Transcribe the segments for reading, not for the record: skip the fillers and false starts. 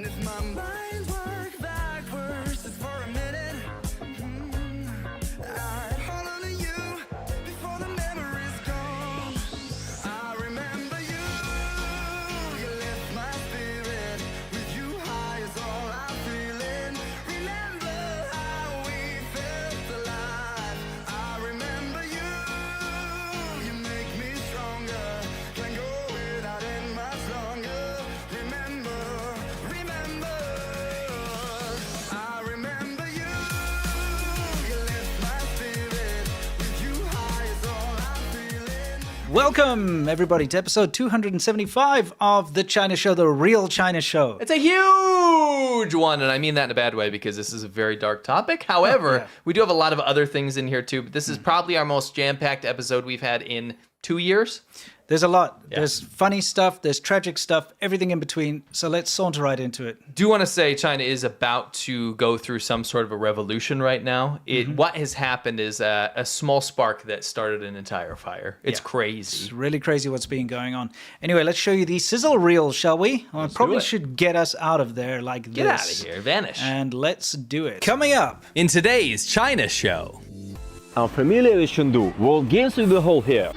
if my mind work backwards just for a minute, I'd hold on to you before the memory's gone. I remember you lift my spirit. With you high is all I'm feeling. Remember how we felt alive. I remember you make me stronger. Can't go without it much longer. Remember, I remember you lift my spirit. With you high is all I'm feeling. Welcome, everybody, to episode 275 of The China Show, the real China Show. It's a huge one, and I mean that in a bad way because this is a very dark topic. However, we do have a lot of other things in here too, but this is probably our most jam-packed episode we've had in 2 years. There's a lot. Yeah. There's funny stuff, there's tragic stuff, everything in between. So let's saunter right into it. Do want to say China is about to go through some sort of a revolution right now. What has happened is a small spark that started an entire fire. It's crazy. It's really crazy what's been going on. Anyway, let's show you the sizzle reel, shall we? Well, probably should get us out of there like this. Get out of here. Vanish. And let's do it. Coming up in today's China Show. Unfamiliar with Chengdu will gain through the hole here.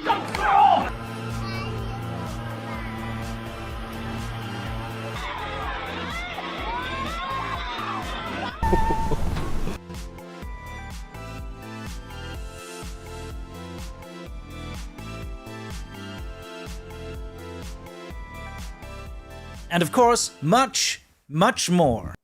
And of course, much, much more.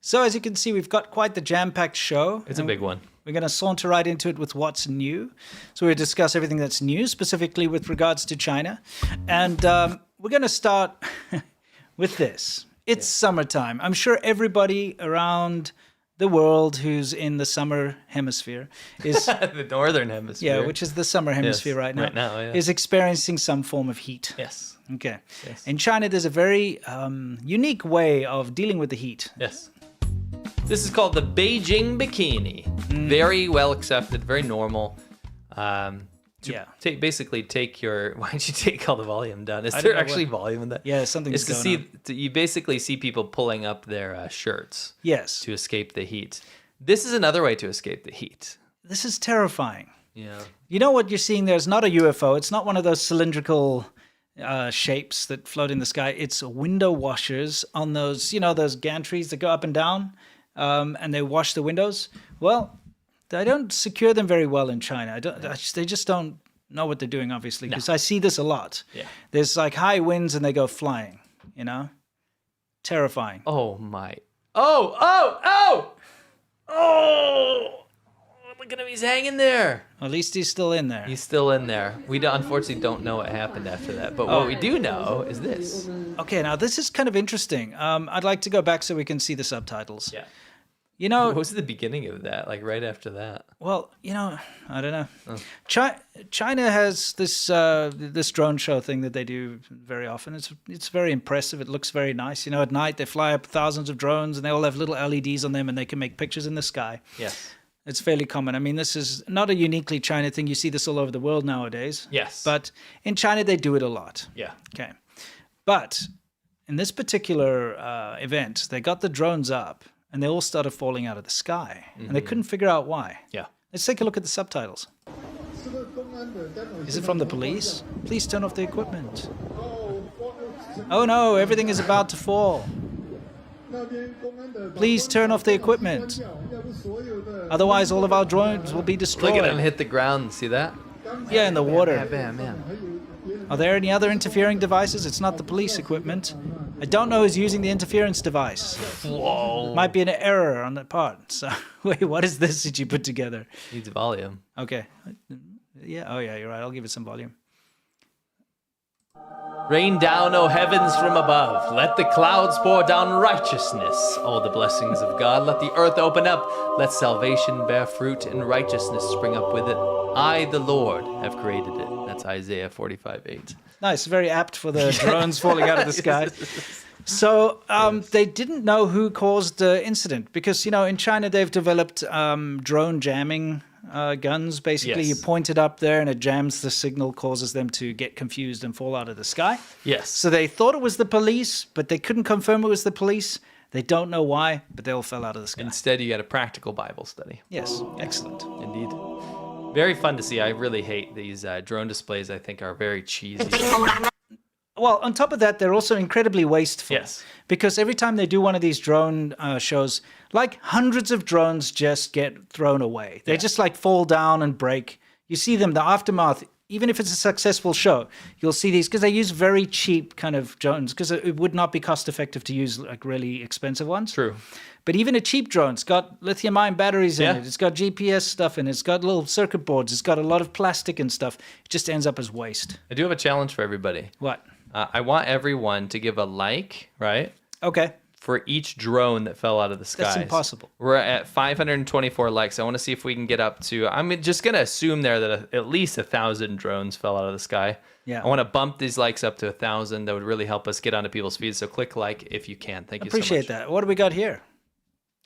So as you can see, we've got quite the jam-packed show. It's a big one. We're going to saunter right into it with what's new. So we'll discuss everything that's new, specifically with regards to China. And we're going to start with this. It's summertime. I'm sure everybody around the world who's in the summer hemisphere is... the northern hemisphere. Yeah, which is the summer hemisphere right now. Is experiencing some form of heat. Yes. Okay. Yes. In China, there's a very unique way of dealing with the heat. Yes. This is called the Beijing bikini. Very well accepted, very normal. Basically take your... Why don't you take all the volume down? Is there actually volume in that? Yeah, something's going on. You basically see people pulling up their shirts. Yes. To escape the heat. This is another way to escape the heat. This is terrifying. Yeah. You know what you're seeing there is not a UFO. It's not one of those cylindrical shapes that float in the sky. It's window washers on those, those gantries that go up and down, and they wash the windows. Well, they don't secure them very well in China. They just don't know what they're doing, obviously, because I see this a lot. Yeah. There's like high winds and they go flying, Terrifying. Oh, my. Oh! Look at him, he's hanging there. At least he's still in there. He's still in there. We unfortunately don't know what happened after that, but what we do know is this. Okay, now this is kind of interesting. I'd like to go back so we can see the subtitles. Yeah. What was the beginning of that, like right after that? Well, I don't know. Oh. China has this drone show thing that they do very often. It's very impressive. It looks very nice. At night they fly up thousands of drones and they all have little LEDs on them and they can make pictures in the sky. Yes. It's fairly common. I mean, this is not a uniquely China thing. You see this all over the world nowadays. Yes. But in China, they do it a lot. Yeah. Okay. But in this particular event, they got the drones up and they all started falling out of the sky. And they couldn't figure out why. Yeah. Let's take a look at the subtitles. Is it from the police? Please turn off the equipment. Oh no, everything is about to fall. Please turn off the equipment. Otherwise, all of our drones will be destroyed. Look at him hit the ground. See that? Yeah, in the water. Bam. Are there any other interfering devices? It's not the police equipment. I don't know who's using the interference device. Whoa. Might be an error on that part. So, wait, what is this that you put together? Needs volume. Okay. Yeah, oh yeah, you're right. I'll give it some volume. Rain down, O heavens, from above. Let the clouds pour down righteousness. All the blessings of God. Let the earth open up. Let salvation bear fruit and righteousness spring up with it. I, the Lord, have created it. That's Isaiah 45:8. Nice, very apt for the drones falling out of the sky. So they didn't know who caused the incident because, in China they've developed drone jamming guns. Basically, Yes. you point it up there and it jams the signal, causes them to get confused and fall out of the sky. Yes. So they thought it was the police, but they couldn't confirm it was the police. They don't know why, but they all fell out of the sky. Instead, you got a practical Bible study. Yes, excellent. Indeed. Very fun to see. I really hate these drone displays. I think are very cheesy. Well, on top of that, they're also incredibly wasteful. Yes. Because every time they do one of these drone shows, like hundreds of drones just get thrown away. They just like fall down and break. You see them, the aftermath, even if it's a successful show, you'll see these because they use very cheap kind of drones because it would not be cost effective to use like really expensive ones. True. But even a cheap drone's got lithium ion batteries in Yeah. it. It's got GPS stuff in it. It's got little circuit boards. It's got a lot of plastic and stuff. It just ends up as waste. I do have a challenge for everybody. What? I want everyone to give a like, right, Okay. for each drone that fell out of the skies. That's impossible. We're at 524 likes. I want to see if we can get up to. I'm just gonna assume there that at least 1,000 drones fell out of the sky. Yeah. I want to bump these likes up to 1,000. That would really help us get onto people's feeds. So click like if you can. Thank you so much. Appreciate that. What do we got here?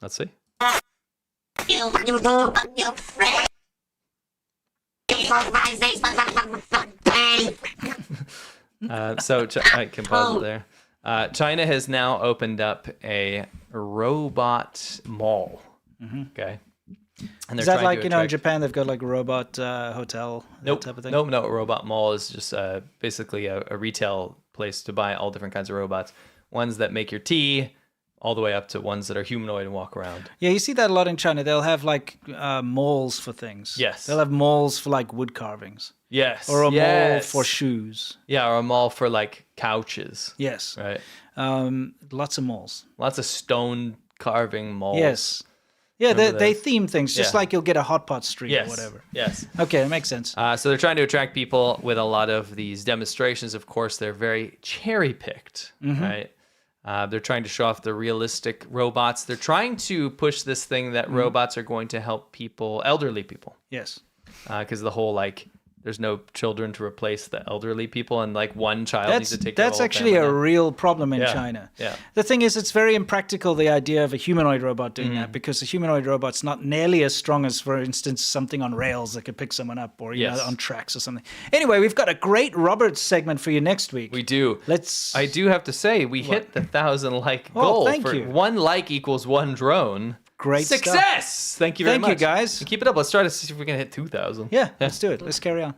Let's see. I can pause it there. China has now opened up a robot mall. Okay. And Is that trying like, to in attract- Japan, they've got like a robot hotel, Nope. that type of thing? Nope. No, robot mall is just basically a retail place to buy all different kinds of robots. Ones that make your tea, all the way up to ones that are humanoid and walk around. Yeah, you see that a lot in China. They'll have like malls for things. Yes. They'll have malls for like wood carvings. Yes. Or a mall yes. for shoes. Yeah, or a mall for like couches. Yes. Right. Lots of malls. Lots of stone carving malls. Yes. Yeah, Remember they that? theme things, just Yeah. like you'll get a hot pot street Yes. or whatever. Yes. Okay, that makes sense. So they're trying to attract people with a lot of these demonstrations. Of course, they're very cherry picked, right? They're trying to show off the realistic robots. They're trying to push this thing that robots are going to help people, elderly people, Yes. because the whole like there's no children to replace the elderly people, and like one child needs to take care of That's the whole actually family a now. real problem in Yeah, China. yeah. The thing is, it's very impractical, the idea of a humanoid robot doing Mm. that, because the humanoid robot's not nearly as strong as, for instance, something on rails that could pick someone up, or you Yes. know, on tracks or something. Anyway, we've got a great Roberts segment for you next week. We do. I do have to say, we hit the 1,000 like Oh, goal. thank for you. One like equals one drone. Great stuff. Success! Thank you very Thank much. you, guys. And keep it up. Let's try to see if we can hit 2,000. Yeah, let's do it. Let's carry on.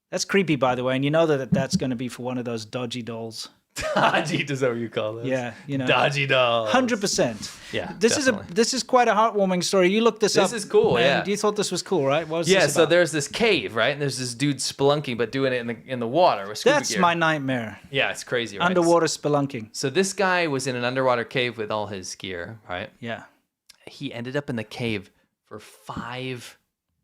That's creepy, by the way, and you know that that's going to be for one of those dodgy dolls. Dodgy, is that what you call this? Yeah, you know. Dodgy dolls. 100%. Yeah, This definitely. this is quite a heartwarming story. You looked this up. This is cool, and yeah. You thought this was cool, right? What was Yeah, this so about? there's this cave, right? And there's this dude spelunking, but doing it in the water with scuba That's gear. my nightmare. Yeah, it's crazy, right? Underwater spelunking. So this guy was in an underwater cave with all his gear, right? Yeah. He ended up in the cave for 5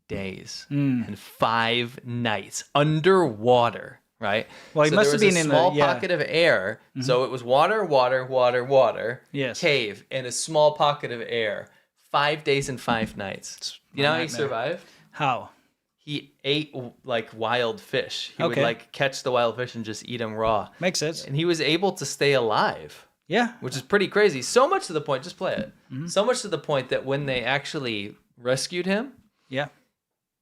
days Hmm. and 5 nights underwater, right? Well, he so must there have was been a in small the- yeah. Mm-hmm. pocket of air. So it was water, Yes. cave, and a small pocket of air. 5 days and 5 nights. You know how he nightmare. survived? How? He ate like wild fish. He would Okay. like catch the wild fish and just eat them raw. Makes sense. And he was able to stay alive, Yeah. which is pretty crazy. So much to the point, just play it. Mm-hmm. So much to the point that when they actually rescued him, Yeah.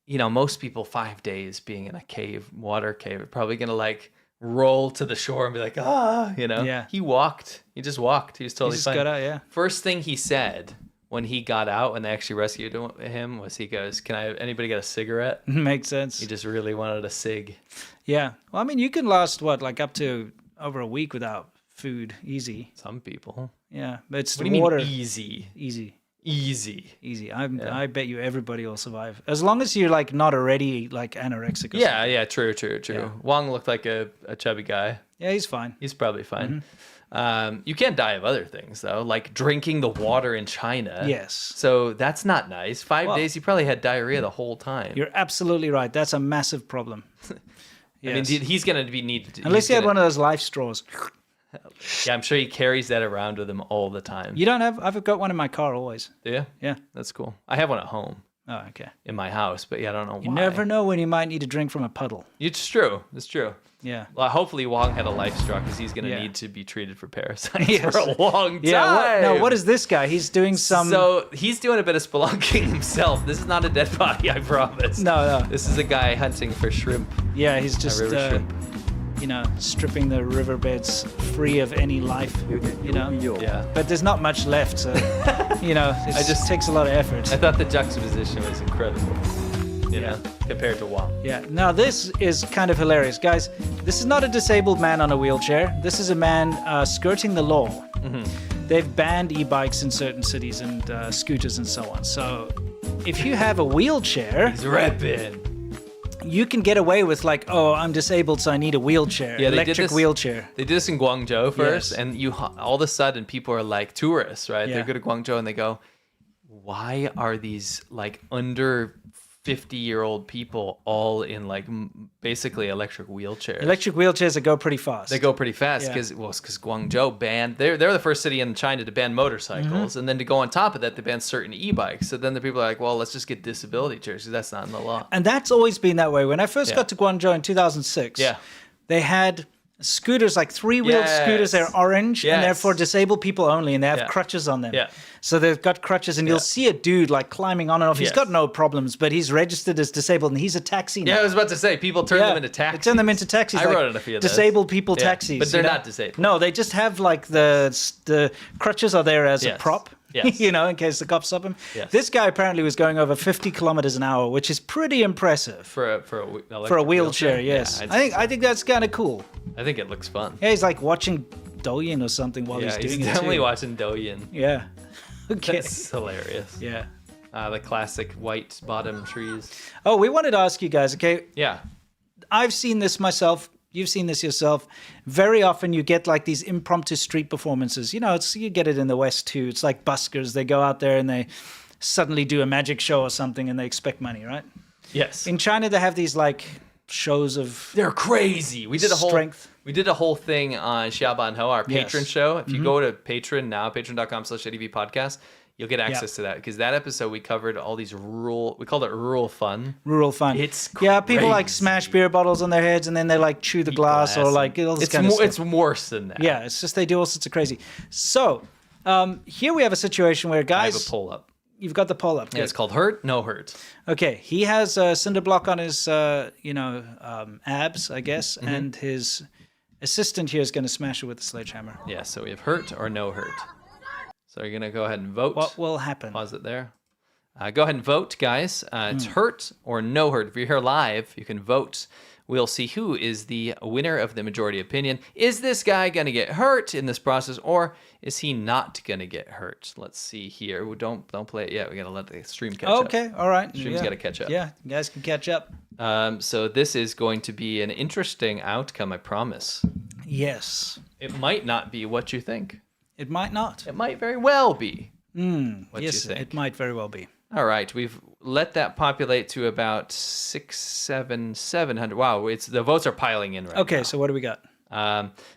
you know, most people 5 days being in a cave, water cave, are probably gonna like roll to the shore and be like, you know. Yeah. He walked. He just walked. He was totally just fine. got out, yeah. First thing he said when he got out, when they actually rescued him, was he goes, "Can anybody get a cigarette?" Makes sense. He just really wanted a cig. Yeah. Well, I mean, you can last, what, like up to over a week without food. Easy. Some people. Yeah. But it's What the do you water. mean easy? Easy. Easy. Easy. I bet you everybody will survive. As long as you're like not already like anorexic or Yeah, something. yeah, true. Yeah. Wong looked like a chubby guy. Yeah, he's fine. He's probably fine. Mm-hmm. You can't die of other things, though, like drinking the water in China. Yes. So that's not nice. 5 Well- days, he probably had diarrhea the whole time. You're absolutely right. That's a massive problem. I mean, Yes. he's going to be needed. Unless you had one of those life straws. Yeah, I'm sure he carries that around with him all the time. You don't have? I've got one in my car always. Do you? Yeah. That's cool. I have one at home. Oh, okay. in my house, but yeah, I don't know You why. never know when you might need a drink from a puddle. It's true. It's true. Yeah. Well, hopefully Wong had a life struck because he's going to Yeah. need to be treated for parasites Yes. for a long time. Yeah. What is this guy? He's doing some. So he's doing a bit of spelunking himself. This is not a dead body, I promise. No. This is a guy hunting for shrimp. Yeah, he's just, river shrimp. stripping the riverbeds free of any life, Yeah. But there's not much left, so, it just takes a lot of effort. I thought the juxtaposition was incredible, compared to Wong. Yeah. Now, this is kind of hilarious. Guys, this is not a disabled man on a wheelchair. This is a man skirting the law. Mm-hmm. They've banned e-bikes in certain cities and scooters and so on. So if you have a wheelchair, He's repping. you can get away with like, oh, I'm disabled, so I need a wheelchair, Yeah, they did electric this- wheelchair. They did this in Guangzhou first, Yes. and all of a sudden people are like tourists, right? Yeah. They go to Guangzhou and they go, why are these like under 50-year-old people all in like basically electric wheelchairs? Electric wheelchairs that go pretty fast. They go pretty fast Yeah. because Guangzhou banned. They're the first city in China to ban motorcycles, Mm-hmm. and then to go on top of that, they ban certain e-bikes. So then the people are like, well, let's just get disability chairs because that's not in the law. And that's always been that way. When I first Yeah. got to Guangzhou in 2006, Yeah. they had scooters, like three-wheeled Yes. scooters. They're orange, and they're Yes. for disabled people only, and they have Yeah. crutches on them. Yeah. So they've got crutches, and you'll see a dude like climbing on and off. He's Yes. got no problems, but he's registered as disabled, and he's a taxi now. Yeah, I was about to say, people turn them into taxis. They turn them into taxis. I like rode in a few of those. disabled people Yeah, taxis. but they're not disabled. No, they just have like the crutches are there as a Yes. prop. Yes. In case the cops stop him. Yes. This guy apparently was going over 50 kilometers an hour, which is pretty impressive for a for a wheelchair. Yes, Yeah, I think that's kind of cool. I think it looks fun. Yeah, he's like watching Douyin or something while Yeah, he's doing it definitely too. watching Douyin. Yeah. Okay. That's hilarious. Yeah. The classic white bottom trees. Oh, we wanted to ask you guys. Okay, Yeah. I've seen this myself. You've seen this yourself. Very often you get like these impromptu street performances. You get it in the West too. It's like buskers. They go out there and they suddenly do a magic show or something and they expect money, right? Yes. In China, they have these like shows of They're crazy. We did a whole strength. We did a whole thing on Xiaoban Ho, our patron Yes. show. If you go to Patreon now, patreon.com/ADV podcast, you'll get access to that because that episode we covered all these we called it rural fun. rural fun. It's people like crazy. smash beer bottles on their heads and then they like chew the glass or like all this it's kind of more, stuff. it's worse than that. Yeah, it's just they do all sorts of crazy. So here we have a situation where I guys, have a poll up. you've got the poll up. Yeah, it's called Hurt, No Hurt. Okay, he has a cinder block on his, abs, I guess, Mm-hmm. and his assistant here is going to smash it with a sledgehammer. Yeah, so we have Hurt or No Hurt. So you're going to go ahead and vote. What will happen? Pause it there. Go ahead and vote, guys. It's Hmm. Hurt or No Hurt. If you're here live, you can vote. We'll see who is the winner of the majority opinion. Is this guy going to get hurt in this process, or is he not going to get hurt? Let's see here. Don't play it yet. We got to let the stream catch up. Okay, all right. Stream's gotta catch up. Yeah, you guys can catch up. So this is going to be an interesting outcome, I promise. Yes. It might not be what you think. It might not. It might very well be what Yes, you think. it might very well be. All right, we've let that populate to about 700. Wow, the votes are piling in right now. Okay, so what do we got?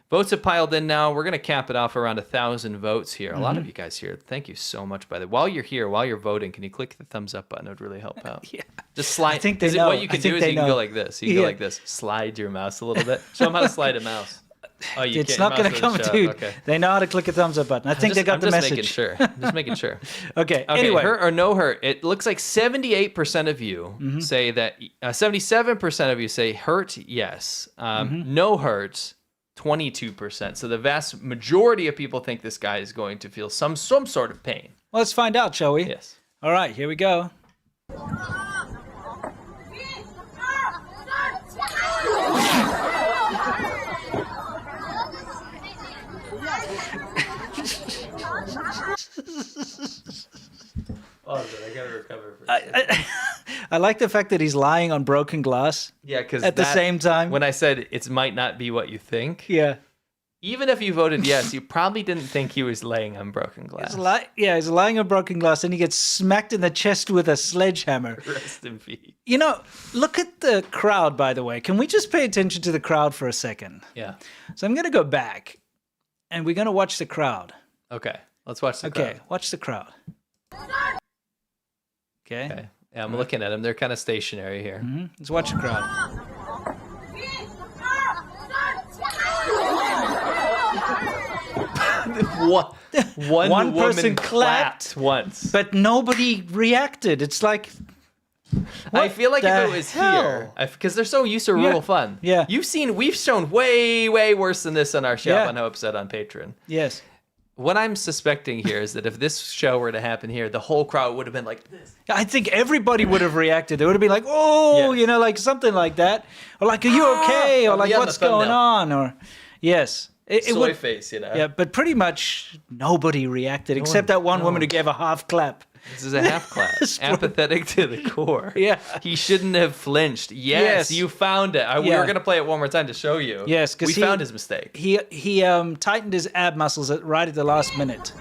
Votes have piled in now. We're going to cap it off around 1,000 votes here. A lot of you guys here. Thank you so much, by the way. While you're here, while you're voting, can you click the thumbs up button? It would really help out. Yeah. Just slide. I think they 'cause know. What you I can think do is they you can go know. like this. You can go Yeah. like this. Slide your mouse a little bit. Show them how to slide a mouse. Oh, you It's can't. not your going to mouse come, doesn't show dude. up. Okay. They know how to click a thumbs up button. I think they got I'm the just message. making sure. Just making sure. Okay, Okay, anyway. hurt or no hurt. It looks like 78% of you Mm-hmm. say that. 77% of you say hurt. Yes. Mm-hmm. No hurt. 22%. So the vast majority of people think this guy is going to feel some sort of pain. Well, let's find out, shall we? Yes. All right, here we go. Oh, I gotta recover. I like the fact that he's lying on broken glass. Yeah, because At the same time. when I said it might not be what you think, Yeah. even if you voted yes, you probably didn't think he was laying on broken glass. He's lying on broken glass and he gets smacked in the chest with a sledgehammer. Rest in peace. Look at the crowd, by the way. Can we just pay attention to the crowd for a second? Yeah. So I'm going to go back and we're going to watch the crowd. Okay. Let's watch the Okay, crowd. watch the crowd. Okay. Okay. Yeah, I'm looking at them. They're kind of stationary here. Let's watch the crowd. One person woman clapped, once. but nobody reacted. It's like, I feel like if the it was hell? here, because they're so used to rural fun. Yeah. We've shown way, way worse than this on our Shop Yeah. on How Upset on Patreon. yes. What I'm suspecting here is that if this show were to happen here, the whole crowd would have been like this. I think everybody would have reacted. They would have been like, oh, Yes. like something like that. Or like, are you okay? Or Or like, be on what's the thumbnail. going on? Or, yes. It Soy would, face, yeah, but pretty much nobody reacted except that one woman who gave a half clap. This is a half class. Apathetic to the core. Yeah. He shouldn't have flinched. Yes, Yes. you found it. We Yeah. were going to play it one more time to show you. Yes, 'cause we he- found his mistake. He tightened his ab muscles right at the last minute,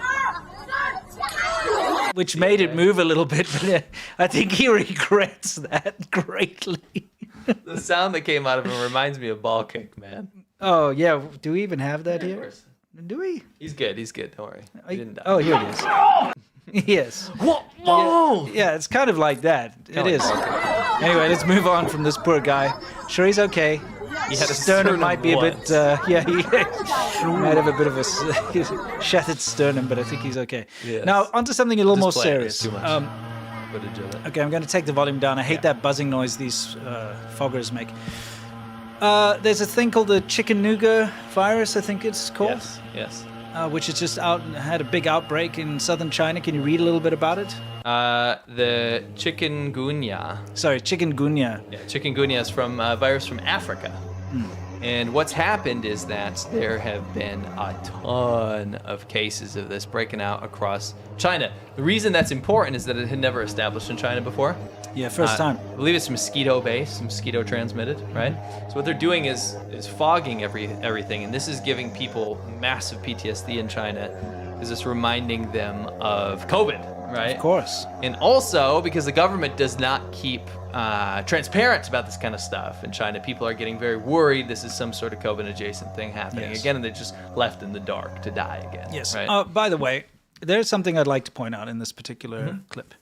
which made it move a little bit. But I think he regrets that greatly. The sound that came out of him reminds me of ball kick, man. Oh yeah, do we even have that Of here? course. Do we? He's good. Don't worry. He didn't die. Oh, here it is. Yes. Whoa! Yeah, it's kind of like that. It like is. Anyway, let's move on from this poor guy. Sure, he's okay. He had a Sternum might be a bit. once. Yeah, he might have a bit of a shattered sternum, but I think he's okay. Yes. Now, onto something a little more Just play it. serious. It's too much footage of it. Okay, I'm going to take the volume down. I hate that buzzing noise these foggers make. There's a thing called the Chikungunya virus, I think it's called, Yes. which is just had a big outbreak in southern China. Can you read a little bit about it? The chikungunya. Sorry, chikungunya. Yeah, chikungunya is from virus from Africa. And what's happened is that there have been a ton of cases of this breaking out across China. The reason that's important is that it had never established in China before. Yeah, first time. I believe it's mosquito-based, mosquito transmitted, right? So what they're doing is fogging everything, and this is giving people massive PTSD in China because it's reminding them of COVID, right? Of course. And also because the government does not keep transparent about this kind of stuff in China. People are getting very worried this is some sort of COVID-adjacent thing happening Yes. again, and they're just left in the dark to die again. Yes. Right? By the way, there's something I'd like to point out in this particular clip.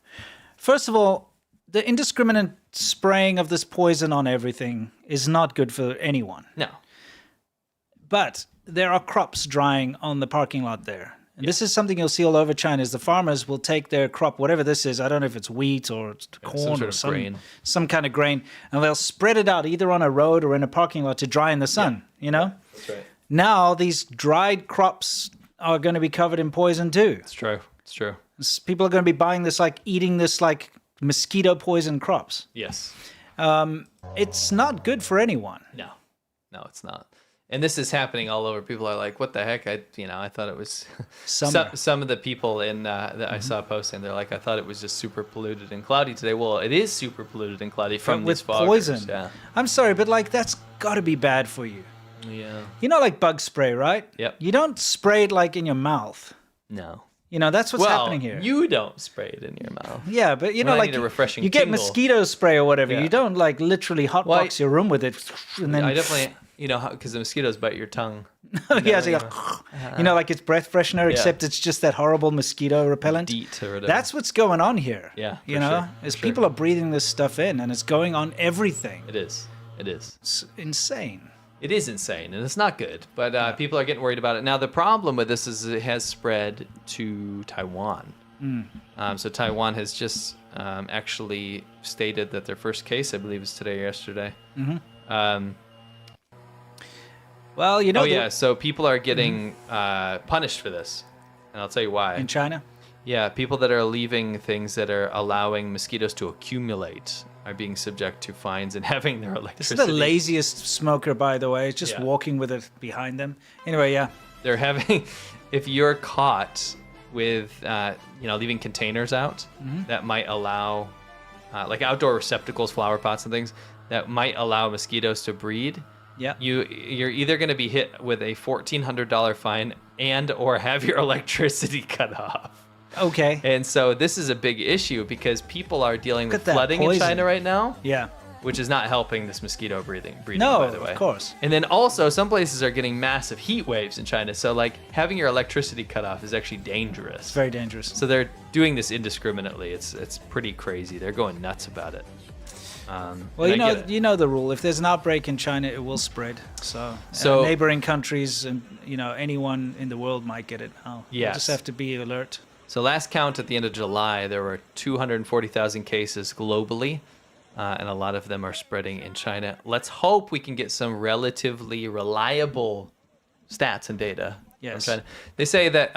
First of all, the indiscriminate spraying of this poison on everything is not good for anyone. No. But there are crops drying on the parking lot there. And this is something you'll see all over China is the farmers will take their crop, whatever this is, I don't know if it's wheat or it's corn sort or of grain. some kind of grain, and they'll spread it out either on a road or in a parking lot to dry in the sun, you know? That's right. Now these dried crops are going to be covered in poison too. It's true. It's true. People are going to be buying this, like eating this like mosquito poison crops. Yes. It's not good for anyone. No, it's not. And this is happening all over. People are like, "What the heck?" I thought it was Summer. some of the people that I saw posting. They're like, "I thought it was just super polluted and cloudy today." Well, it is super polluted and cloudy from these with foggers. poison. Yeah, I'm sorry, but like that's got to be bad for you. yeah, You know, like bug spray, right? Yep. You don't spray it like in your mouth. no. You know, that's what's Well, happening here. you don't spray it in your mouth. Yeah, but you know, When I like need a refreshing you get tingle. mosquito spray or whatever. Yeah. You don't like literally hotbox Well, your room with it, and then I definitely, because the mosquitoes bite your tongue. yeah, so you know, like it's breath freshener, except it's just that horrible mosquito repellent. DEET or whatever. That's what's going on here. Yeah, you for know, sure, is for people sure. are breathing this stuff in, and it's going on everything. It is. It's insane. It is insane, and it's not good. But people are getting worried about it. Now, the problem with this is it has spread to Taiwan. So Taiwan has just actually stated that their first case, I believe, is today or yesterday. Well, you know, So people are getting punished for this, and I'll tell you why. in China. Yeah, people that are leaving things that are allowing mosquitoes to accumulate are being subject to fines and having their This electricity. is the laziest smoker, by the way. It's just Yeah. walking with it behind them. Anyway, yeah. They're having, if you're caught with, leaving containers out, that might allow, like outdoor receptacles, flower pots and things, that might allow mosquitoes to breed. Yeah. You're either going to be hit with a $1,400 fine and or have your electricity cut off. Okay. And so this is a big issue because people are dealing Look with at that flooding in poison. China right now. Yeah. which is not helping this mosquito breeding, No, by the way. of course. And then also, some places are getting massive heat waves in China. So, like, having your electricity cut off is actually dangerous. It's very dangerous. So they're doing this indiscriminately. It's pretty crazy. They're going nuts about it. Well, and I get it. you know the rule. If there's an outbreak in China, it will spread. So neighboring countries and anyone in the world might get it. Oh, you Yes. just have to be alert. So last count at the end of July, there were 240,000 cases globally, and a lot of them are spreading in China. Let's hope we can get some relatively reliable stats and data. Yes. From China. They say that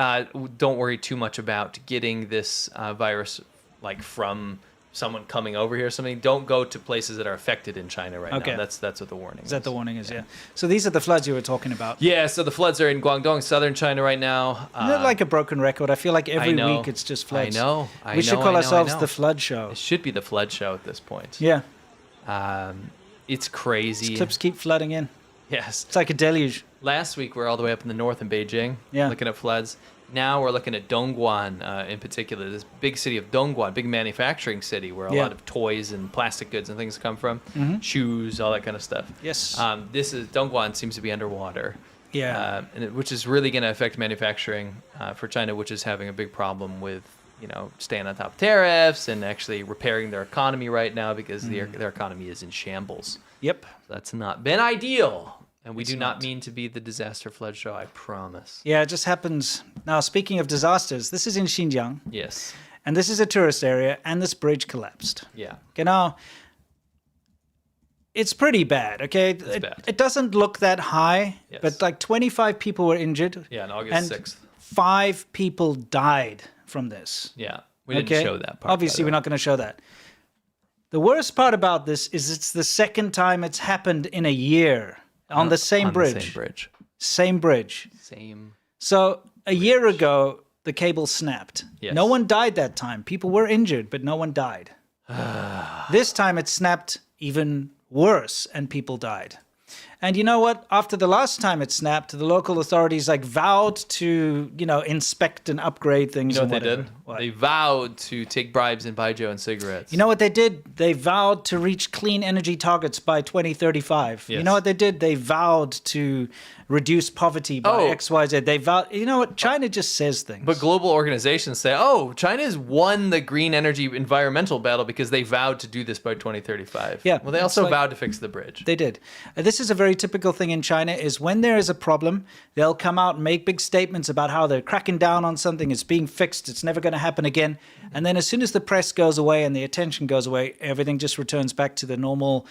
don't worry too much about getting this virus like from someone coming over here or something. Don't go to places that are affected in China right Okay. now. That's what the warning is. Is that the warning is? Yeah. So these are the floods you were talking about. Yeah, so the floods are in Guangdong, southern China right now. Isn't it like a broken record? I feel like every know. week it's just floods. I know. We should call ourselves the Flood Show. It should be the flood show at this point. Yeah. It's crazy. Clips keep flooding in. Yes. It's like a deluge. Last week we were all the way up in the north in Beijing, Yeah. looking at floods. Now we're looking at Dongguan in particular, this big city of Dongguan, big manufacturing city where a Yeah. lot of toys and plastic goods and things come from, shoes, all that kind of stuff. Yes. Dongguan seems to be underwater. Yeah. Which is really going to affect manufacturing for China, which is having a big problem with staying on top of tariffs and actually repairing their economy right now because their economy is in shambles. Yep. So that's not been ideal. And we It's do not not. mean to be the disaster flood show, I promise. Yeah, it just happens. Now, speaking of disasters, this is in Xinjiang, Yes. and this is a tourist area, and this bridge collapsed. Yeah. Okay, now, it's pretty bad, okay? bad. It doesn't look that high, Yes. but like 25 people were injured. Yeah, on August and 6th. 5 people died from this. Yeah. We didn't show that part. Obviously, we're not going to show that. The worst part about this is it's the second time it's happened in a year on the same bridge. The same bridge. Same bridge. Same. So a year ago, the cable snapped. Yes. No one died that time. People were injured, but no one died. This time it snapped even worse and people died. And you know what? After the last time it snapped, the local authorities vowed to, inspect and upgrade things. You know what and they whatever. did? What? They vowed to take bribes in baijiu and cigarettes. You know what they did? They vowed to reach clean energy targets by 2035. You Yes. know what they did? They vowed to reduce poverty by X, Y, Z. They vowed. You know what? China just says things. But global organizations say, China's won the green energy environmental battle because they vowed to do this by 2035. Yeah, Well, they it's also like- vowed to fix the bridge. They did. This is a very typical thing in China is when there is a problem, they'll come out and make big statements about how they're cracking down on something, it's being fixed, it's never going to happen again. And then as soon as the press goes away and the attention goes away, everything just returns back to the normal,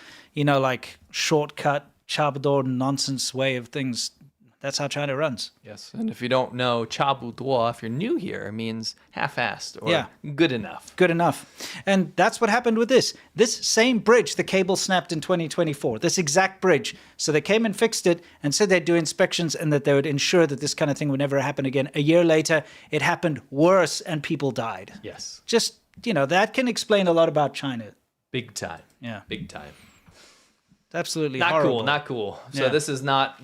shortcut, chabador nonsense way of things. That's how China runs. Yes. And if you don't know, chabu duo, if you're new here, it means half-assed or Yeah. good enough. Good enough. And that's what happened with this. This same bridge, the cable snapped in 2024, this exact bridge. So they came and fixed it and said they'd do inspections and that they would ensure that this kind of thing would never happen again. A year later, it happened worse and people died. Yes. Just, that can explain a lot about China. Big time. Yeah. Big time. It's absolutely Not horrible. cool, not cool. So Yeah. this is not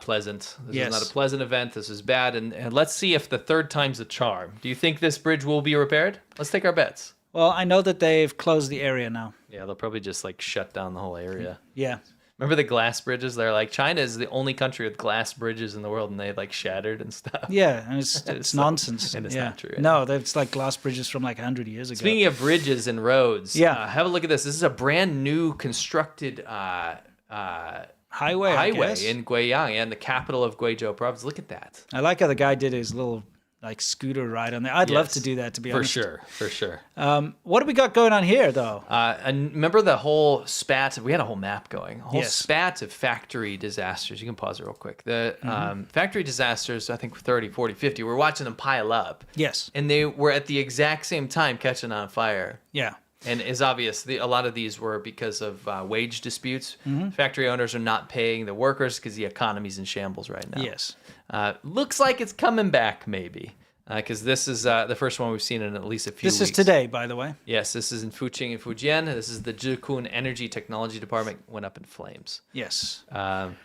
pleasant. This Yes. is not a pleasant event. This is bad. And let's see if the third time's a charm. Do you think this bridge will be repaired? Let's take our bets. Well, I know that they've closed the area now. Yeah, they'll probably just shut down the whole area. Yeah. Remember the glass bridges? They're like, China is the only country with glass bridges in the world, and they shattered and stuff. Yeah, and it's nonsense. and it's yeah. not true. No, it's like glass bridges from 100 years ago. Speaking of bridges and roads, Yeah. have a look at this. This is a brand new constructed Highway, I guess. in Guiyang, and the capital of Guizhou province. Look at that. I like how the guy did his little scooter ride on there. I'd love Yes. to do that, to be For honest. sure. What do we got going on here, though? And remember the whole spat? We had a whole map going. A whole Yes. spat of factory disasters. You can pause it real quick. The Mm-hmm. factory disasters, I think 30, 40, 50, we're watching them pile up. Yes. And they were at the exact same time catching on fire. Yeah. And it's obvious, a lot of these were because of wage disputes. Mm-hmm. Factory owners are not paying the workers because the economy's in shambles right now. Yes. Looks like it's coming back, maybe. Because this is the first one we've seen in at least a few weeks. This is today, by the way. Yes, this is in Fuqing and Fujian. This is the Zhikun Energy Technology Department went up in flames. Yes. Um,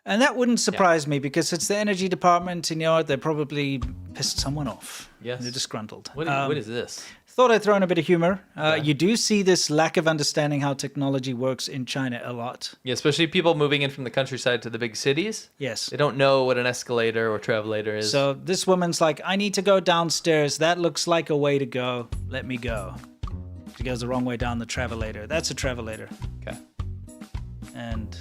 And that wouldn't surprise me because it's the energy department, and they probably pissed someone off. Yes. They're disgruntled. what is this? thought I'd throw in a bit of humor. You do see this lack of understanding how technology works in China a lot. Yeah, especially people moving in from the countryside to the big cities. Yes. They don't know what an escalator or travelator is. So this woman's like, I need to go downstairs. That looks like a way to go. Let me go. She goes the wrong way down the travelator. That's a travelator. Okay. And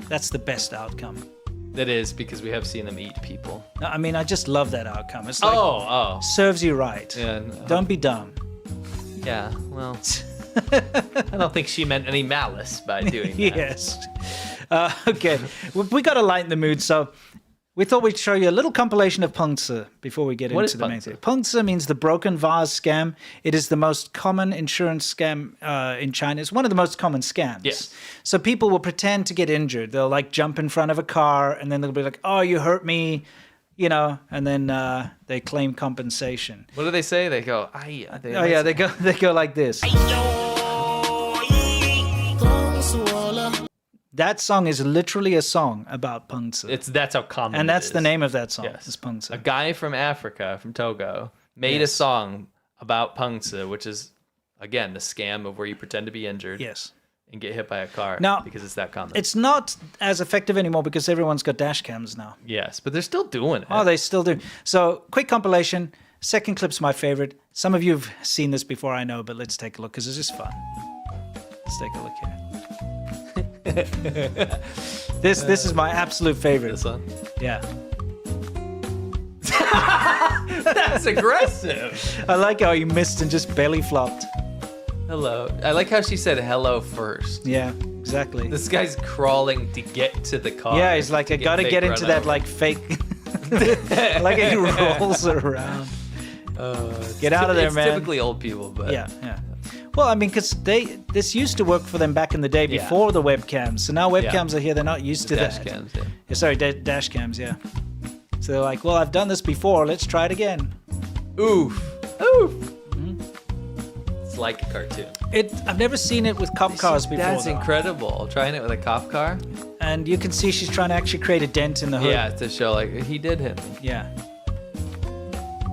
that's the best outcome. That is, because we have seen them eat people. No, I mean, I just love that outcome. It's like, serves you right. Yeah, no. Don't be dumb. Yeah, well, I don't think she meant any malice by doing that. Yes. Okay, we got to lighten the mood, so we thought we'd show you a little compilation of Pengzi before we get into the main thing. Pengzi means the broken vase scam. It is the most common insurance scam in China. It's one of the most common scams. Yes. So people will pretend to get injured. They'll like jump in front of a car and then they'll be like, oh, you hurt me, you know, and then they claim compensation. What do they say? They go, "Ay." They go like this. That song is literally a song about Pengzi. That's how common and that's it is. the name of that song. Yes. Is Pengzi. A guy from Africa, from Togo, made a song about Pengzi, which is, again, the scam of where you pretend to be injured Yes. and get hit by a car Now, because it's that common. It's not as effective anymore because everyone's got dash cams now. Yes, but they're still doing it. Oh, they still do. So, quick compilation. Second clip's my favorite. Some of you have seen this before, I know, but let's take a look because it's just fun. Let's take a look here. This is my absolute favorite. This one? Yeah. That's aggressive. I like how he missed and just belly flopped. Hello. I like how she said hello first. Yeah, exactly. This guy's crawling to get to the car. Yeah, he's like, I gotta get into that like fake, like he rolls around. Get out of there, it's man. Typically old people, but Yeah. Well, I mean, because this used to work for them back in the day before the webcams. So now webcams are here; they're not used to dash that. cams. Yeah, sorry, dash cams. Yeah. So they're like, well, I've done this before. Let's try it again. Oof. It's like a cartoon. I've never seen it with cop cars before. That's though. incredible. Trying it with a cop car. And you can see she's trying to actually create a dent in the hood. Yeah, to show like he did hit me. Yeah.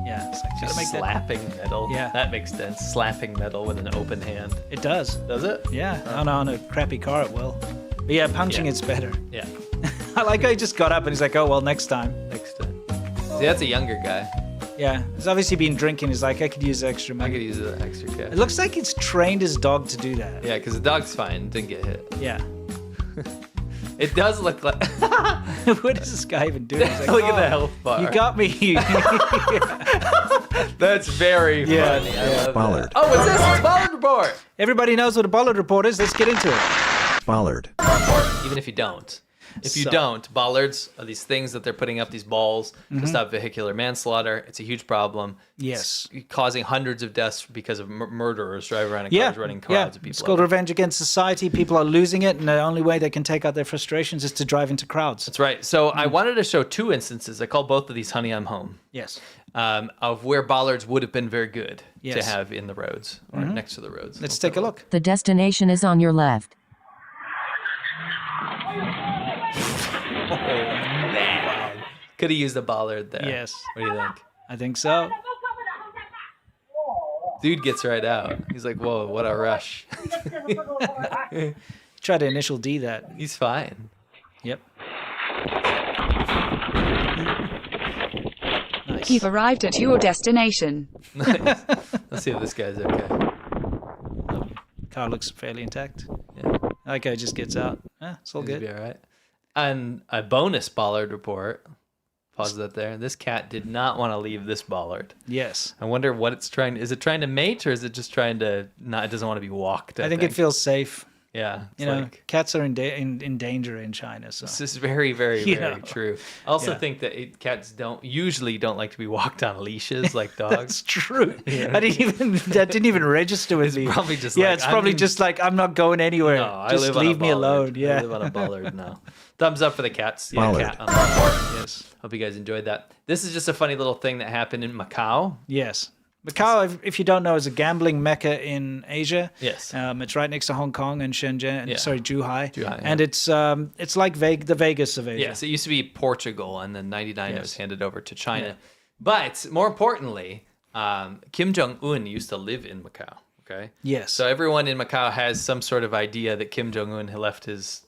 Yeah. It's like, Just gotta make that. slapping metal. Yeah. That makes sense. Slapping metal with an open hand. It does. Does it? Yeah. On a crappy car, it will. But yeah, punching it's better. Yeah. I like how he just got up and he's like, oh, well, next time. Next time. See, that's a younger guy. Yeah. He's obviously been drinking. He's like, I could use extra I money. could use an extra cash. It looks like he's trained his dog to do that. Yeah, because the dog's fine. Didn't get hit. Yeah. It does look like. What is this guy even doing? He's like, Look at the health bar. You got me. That's very funny. I love Bollard. that. Oh, what's this? It's Bollard Report. Everybody knows what a bollard report is. Let's get into it. Bollard. Even if you don't. If you So- don't, bollards are these things that they're putting up, these balls to stop vehicular manslaughter. It's a huge problem. Yes. It's causing hundreds of deaths because of murderers driving around in Yeah. cars, running Yeah. crowds of people. It's called over. revenge against society. People are losing it, and the only way they can take out their frustrations is to drive into crowds. That's right. So I wanted to show two instances. I call both of these Honey, I'm Home. Yes. Of where bollards would have been very good to Yes. have in the roads or next to the roads. Let's take a look. The destination is on your left. Oh, man. Could have used a bollard there. Yes. What do you think? I think so. Dude gets right out. He's like, whoa, what a rush. Try to initial D that. He's fine. Yep. Nice. You've arrived at your destination. Nice. Let's see if this guy's okay. Car looks fairly intact. Yeah. That guy just gets out. It's all He'll good. be all right. And a bonus bollard report. Pause that there. This cat did not want to leave this bollard. Yes. I wonder what it's trying. Is it trying to mate or is it just trying to not? It doesn't want to be walked. I think it feels safe. Yeah. It's You know, like, cats are in danger in China. So this is very, very, You very know. true. I also Yeah. think that cats usually don't like to be walked on leashes like dogs. that's true. That didn't even register with me. probably just yeah, like, it's probably I'm- just like I'm not going anywhere. No, I just live leave on a me bollard. alone. Yeah. I live on a bollard now. Thumbs up for the cats. Yeah, Bollard. cat on the report. Yes. Hope you guys enjoyed that. This is just a funny little thing that happened in Macau. Yes. Macau, if you don't know, is a gambling mecca in Asia. Yes. It's right next to Hong Kong and Shenzhen. Yeah. Sorry, Zhuhai. Zhuhai, And it's like the Vegas of Asia. Yes, it used to be Portugal, and then 99 it was Yes. handed over to China. Yeah. But more importantly, Kim Jong-un used to live in Macau. Okay. Yes. So everyone in Macau has some sort of idea that Kim Jong-un had left his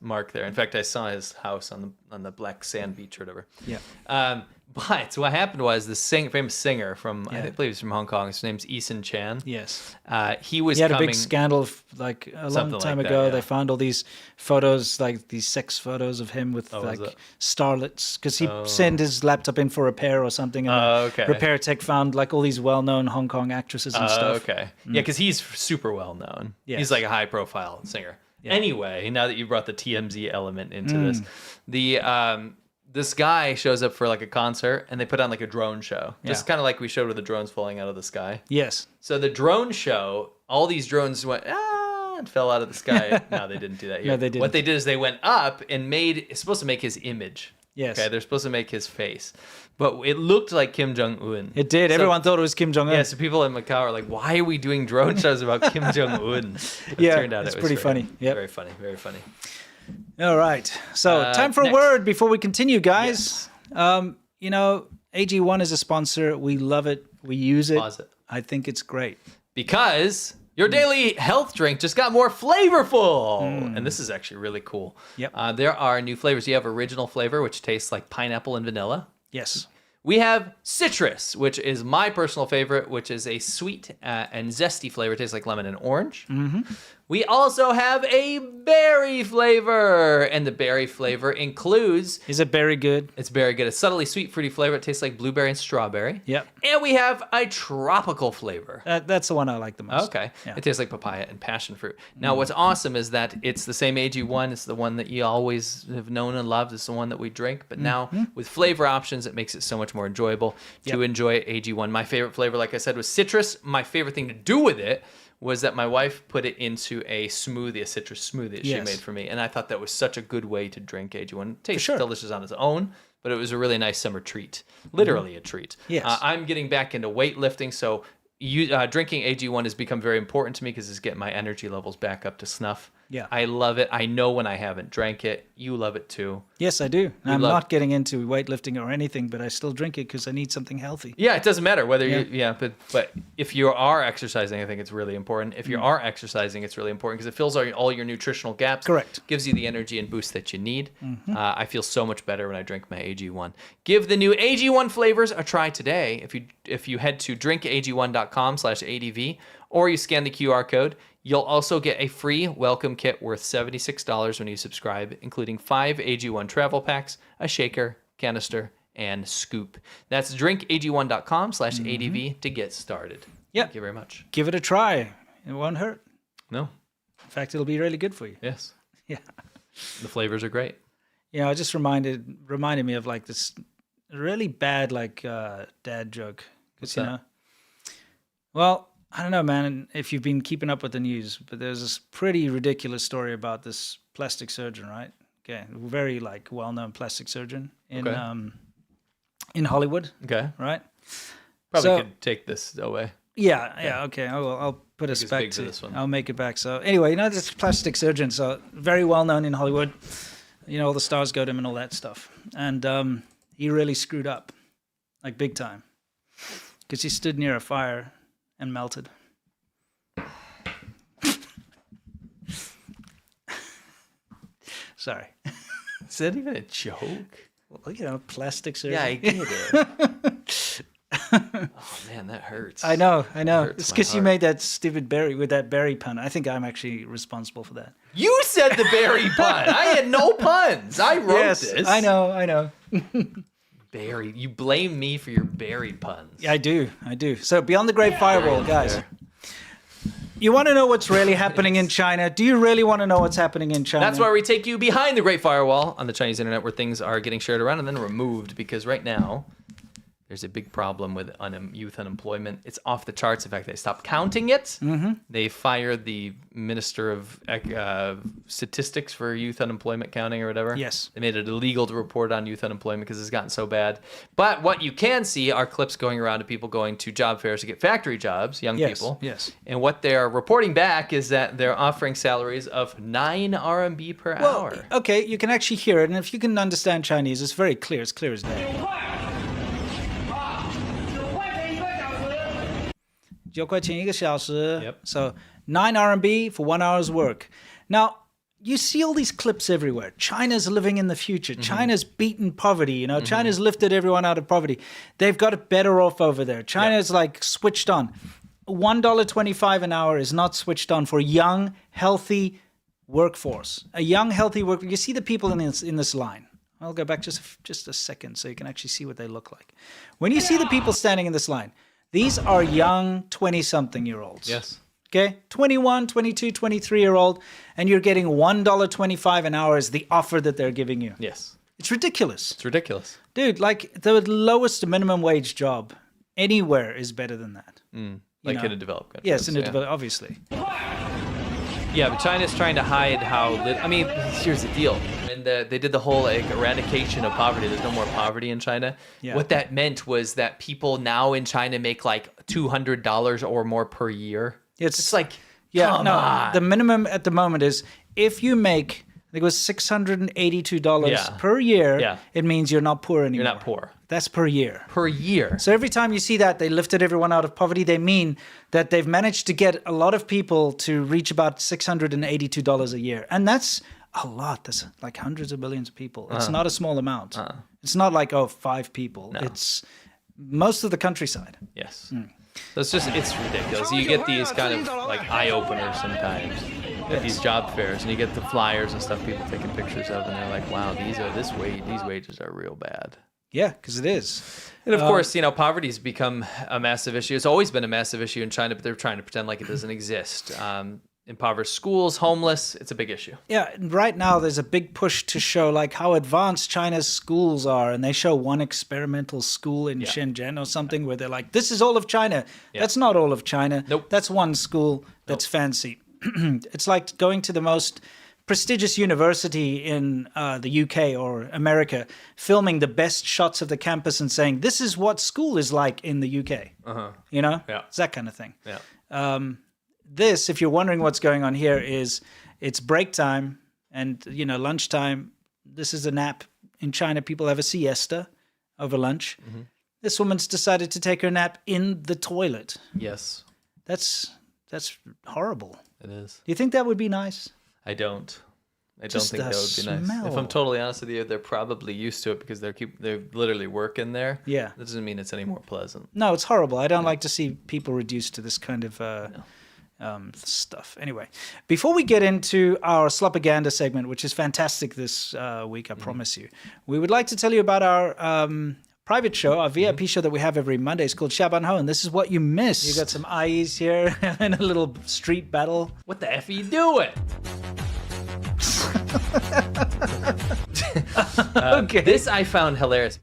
mark there. In fact, I saw his house on the black sand beach or whatever. Yeah. But what happened was the famous singer from Yeah. I believe he's from Hong Kong. His name's Eason Chan. Yes. He He had had a big scandal like a long Something time like that, ago. yeah. They found all these photos, like these sex photos of him with was like it? starlets, because he sent his laptop in for repair or something. And okay. repair tech found like all these well-known Hong Kong actresses and stuff. Okay. Yeah, because he's super well known. Yes. He's like a high-profile singer. Anyway, now that you brought the TMZ element into this, this guy shows up for like a concert and they put on like a drone show. Just kind of like we showed with the drones falling out of the sky. Yes. So the drone show, all these drones went, and fell out of the sky. No, they didn't do that yet. No, they didn't. What they did is they went up and it's supposed to make his image. Yes. Okay, they're supposed to make his face. But it looked like Kim Jong-un. It did. So- Everyone thought it was Kim Jong-un. Yeah, so people in Macau are like, why are we doing drone shows about Kim Jong-un? But it Yeah, turned out it's it was pretty very- funny. Yep. Very funny, very funny. All right. So time for a next. word before we continue, guys. You know, AG1 is a sponsor. We love it. We use it. Pause it. I think it's great. Because your daily health drink just got more flavorful. And this is actually really cool. Yep. There are new flavors. You have original flavor, which tastes like pineapple and vanilla. Yes. We have citrus, which is my personal favorite, which is a sweet and zesty flavor. It tastes like lemon and orange. We also have a berry flavor, and the berry flavor includes... Is it very good? It's very good. A subtly sweet, fruity flavor. It tastes like blueberry and strawberry. Yep. And we have a tropical flavor. That's the one I like the most. Okay. Yeah. It tastes like papaya and passion fruit. Now, what's awesome is that it's the same AG1. It's the one that you always have known and loved. It's the one that we drink. But now, with flavor options, it makes it so much more enjoyable to enjoy AG1. My favorite flavor, like I said, was citrus. My favorite thing to do with it was that my wife put it into a smoothie, a citrus smoothie that she Yes. made for me. And I thought that was such a good way to drink AG1. It tastes sure. delicious on its own, but it was a really nice summer treat. Literally a treat. Yes. I'm getting back into weightlifting, so drinking AG1 has become very important to me because it's getting my energy levels back up to snuff. Yeah. I love it. I know when I haven't drank it. You love it too. Yes, I do. I'm love- not getting into weightlifting or anything, but I still drink it because I need something healthy. Yeah, it doesn't matter whether but if you are exercising, I think it's really important. If you are exercising, it's really important because it fills all your nutritional gaps. Correct. Gives you the energy and boost that you need. I feel so much better when I drink my AG1. Give the new AG1 flavors a try today. If you head to drinkag1.com/ADV or you scan the QR code, you'll also get a free welcome kit worth $76 when you subscribe, including 5 AG1 travel packs, a shaker, canister, and scoop. That's drinkag1.com/ADV to get started. Yeah. Thank you very much. Give it a try. It won't hurt. No. In fact, it'll be really good for you. Yes. Yeah. The flavors are great. You know, it just reminded me of like this really bad like dad joke. What's You that? know, well, I don't know, man, if you've been keeping up with the news, but there's this pretty ridiculous story about this plastic surgeon, right? Okay, very like well-known plastic surgeon in Hollywood, Okay. right? Probably So- could take this away. Yeah, okay. I'll put us it's back big for to this one. I'll make it back. So anyway, you know, this plastic surgeon, so very well known in Hollywood. You know, all the stars go to him and all that stuff. And he really screwed up, like big time, because he stood near a fire and melted. Sorry. Is that even a joke? Well, you know, plastic surgeon. Yeah, I get it. Oh man, that hurts. I know. hurts It's my because you heart. made that stupid berry with that berry pun. I think I'm actually responsible for that. You said the berry pun. I had no puns. I wrote this. I know. Berry. You blame me for your berry puns. Yeah, I do. So beyond the Great Firewall, guys. You want to know what's really happening in China? Do you really want to know what's happening in China? That's why we take you behind the Great Firewall on the Chinese internet where things are getting shared around and then removed because right now there's a big problem with youth unemployment. It's off the charts. In fact, they stopped counting it. They fired the Minister of Statistics for youth unemployment counting or whatever. Yes. They made it illegal to report on youth unemployment because it's gotten so bad. But what you can see are clips going around of people going to job fairs to get factory jobs, young people. Yes. And what they're reporting back is that they're offering salaries of 9 RMB per hour. Okay, you can actually hear it, and if you can understand Chinese, it's very clear. It's clear as day. 9块钱1个小时. Yep. So 9 RMB for 1 hour's work. Now, you see all these clips everywhere. China's living in the future. China's beaten poverty. You know, China's lifted everyone out of poverty. They've got it better off over there. China's like switched on. $1.25 an hour is not switched on for young, healthy workforce. A young, healthy work. You see the people in this line. I'll go back just a second so you can actually see what they look like. When you see the people standing in this line, these are young 20-something-year-olds. Yes. Okay, 21, 22, 23-year-old, and you're getting $1.25 an hour is the offer that they're giving you. Yes. It's ridiculous. It's ridiculous. Dude, like the lowest minimum wage job anywhere is better than that. Like in a developed country. Yes, in a developed, obviously. Yeah, but China's trying to hide how... I mean, here's the deal. When they did the whole like, eradication of poverty, there's no more poverty in China. Yeah. What that meant was that people now in China make like $200 or more per year. It's like, come on. The minimum at the moment is if you make, I think it was $682 per year, it means you're not poor anymore. You're not poor. That's per year. Per year. So every time you see that they lifted everyone out of poverty, they mean that they've managed to get a lot of people to reach about $682 a year. And that's a lot. That's like hundreds of millions of people. It's not a small amount. It's not like, 5 people. No. It's most of the countryside. Yes. So it's ridiculous. You get these kind of like eye-openers sometimes at these job fairs, and you get the flyers and stuff people taking pictures of, and they're like, wow, these wages are real bad. Yeah, because it is. And of course, poverty's become a massive issue. It's always been a massive issue in China, but they're trying to pretend like it doesn't exist. Impoverished schools, homeless, it's a big issue. Yeah, and right now there's a big push to show like how advanced China's schools are, and they show one experimental school in Xinjiang or something where they're like, this is all of China. Yeah. That's not all of China. Nope. That's one school that's fancy. It's like going to the most prestigious university in the UK or America, filming the best shots of the campus and saying, this is what school is like in the UK. You know? Yeah. It's that kind of thing. Yeah. This, if you're wondering what's going on here, is it's break time and, lunchtime. This is a nap. In China, people have a siesta over lunch. This woman's decided to take her nap in the toilet. Yes. That's horrible. It is. Do you think that would be nice? I don't think that would be smell. nice. If I'm totally honest with you, they're probably used to it because they're literally working there. Yeah. That doesn't mean it's any more pleasant. No, it's horrible. I don't like to see people reduced to this kind of stuff. Anyway, before we get into our slopaganda segment, which is fantastic this week, I promise you, we would like to tell you about our private show, our VIP show that we have every Monday. It's called Shaban Ho, and this is what you miss. You got some eyes here and a little street battle. What the F are you doing? Okay. This I found hilarious.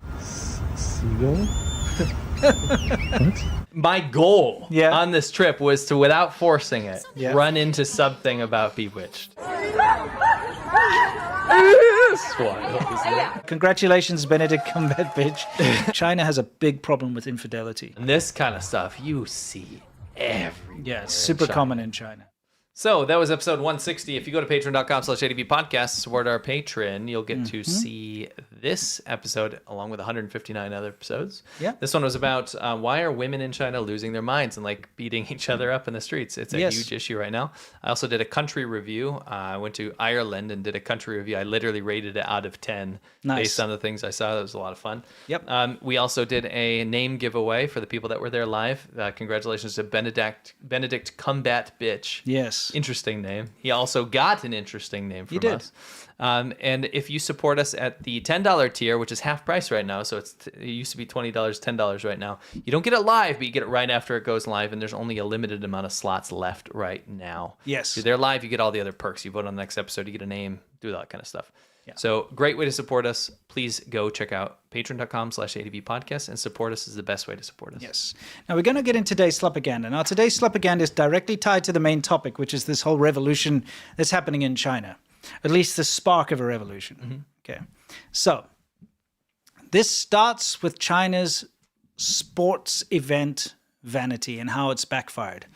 My goal on this trip was to, without forcing it, run into something about Bewitched. Congratulations, Benedict Cumberbatch. China has a big problem with infidelity. And this kind of stuff you see everywhere. Yeah, it's super common in China. So that was episode 160. If you go to patreon.com/ADVpodcast, support our patron, you'll get to see this episode along with 159 other episodes. Yeah. This one was about why are women in China losing their minds and like beating each other up in the streets. It's a huge issue right now. I also did a country review. I went to Ireland and did a country review. I literally rated it out of 10 based on the things I saw. That was a lot of fun. Yep. We also did a name giveaway for the people that were there live. Congratulations to Benedict Combat Bitch. Yes. Interesting name. He also got an interesting name from us. And if you support us at the $10 tier, which is half price right now, so it used to be $20, $10 right now. You don't get it live, but you get it right after it goes live, and there's only a limited amount of slots left right now. Yes. If you're there live, you get all the other perks. You vote on the next episode, you get a name, do that kind of stuff. Yeah. So great way to support us. Please go check out patreon.com/ADVpodcast and support us is the best way to support us. Yes. Now we're going to get into today's slopaganda. Now today's slopaganda is directly tied to the main topic, which is this whole revolution that's happening in China. At least the spark of a revolution. Okay. So this starts with China's sports event vanity and how it's backfired.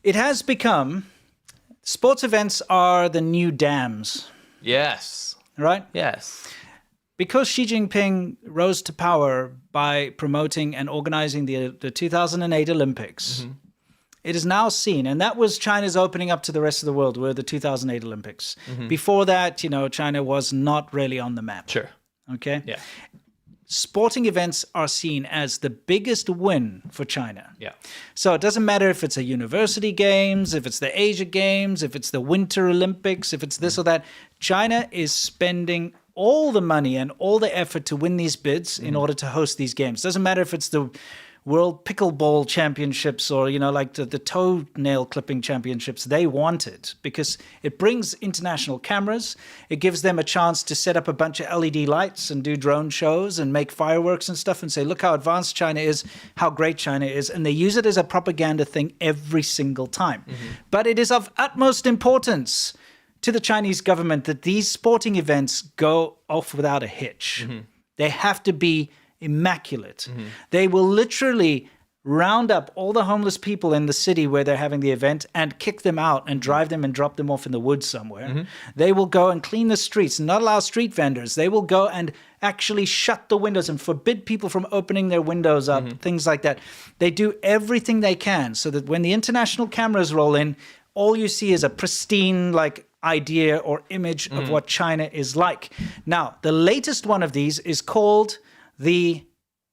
It has become, sports events are the new dams. Yes. Right? Yes. Because Xi Jinping rose to power by promoting and organizing the 2008 Olympics, it is now seen, and that was China's opening up to the rest of the world, were the 2008 Olympics. Before that, China was not really on the map. Sure. Okay? Yeah. Sporting events are seen as the biggest win for China. Yeah. So it doesn't matter if it's a university games, if it's the Asia Games, if it's the Winter Olympics, if it's this or that. China is spending all the money and all the effort to win these bids in order to host these games. Doesn't matter if it's the World Pickleball Championships or, like the toenail clipping championships. They want it because it brings international cameras. It gives them a chance to set up a bunch of LED lights and do drone shows and make fireworks and stuff and say, look how advanced China is, how great China is. And they use it as a propaganda thing every single time. But it is of utmost importance to the Chinese government that these sporting events go off without a hitch. They have to be immaculate. They will literally round up all the homeless people in the city where they're having the event and kick them out and drive them and drop them off in the woods somewhere. They will go and clean the streets and not allow street vendors. They will go and actually shut the windows and forbid people from opening their windows up, things like that. They do everything they can so that when the international cameras roll in, all you see is a pristine, idea or image of what China is like. Now, the latest one of these is called the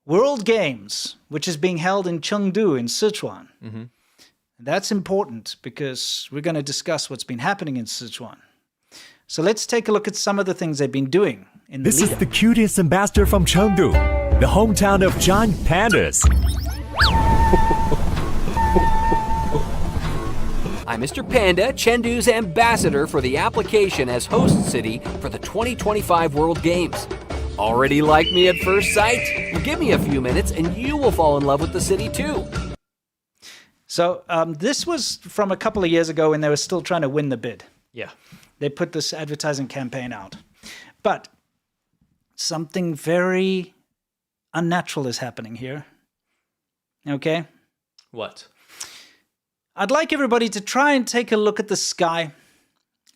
World Games, which is being held in Chengdu in Sichuan. That's important because we're going to discuss what's been happening in Sichuan. So let's take a look at some of the things they've been doing in the This is lead-up. the cutest ambassador from Chengdu, the hometown of giant pandas. I'm Mr. Panda, Chengdu's ambassador for the application as host city for the 2025 World Games. Already like me at first sight? Well, give me a few minutes and you will fall in love with the city too. So this was from a couple of years ago when they were still trying to win the bid. Yeah. They put this advertising campaign out. But something very unnatural is happening here. Okay? What? I'd like everybody to try and take a look at the sky,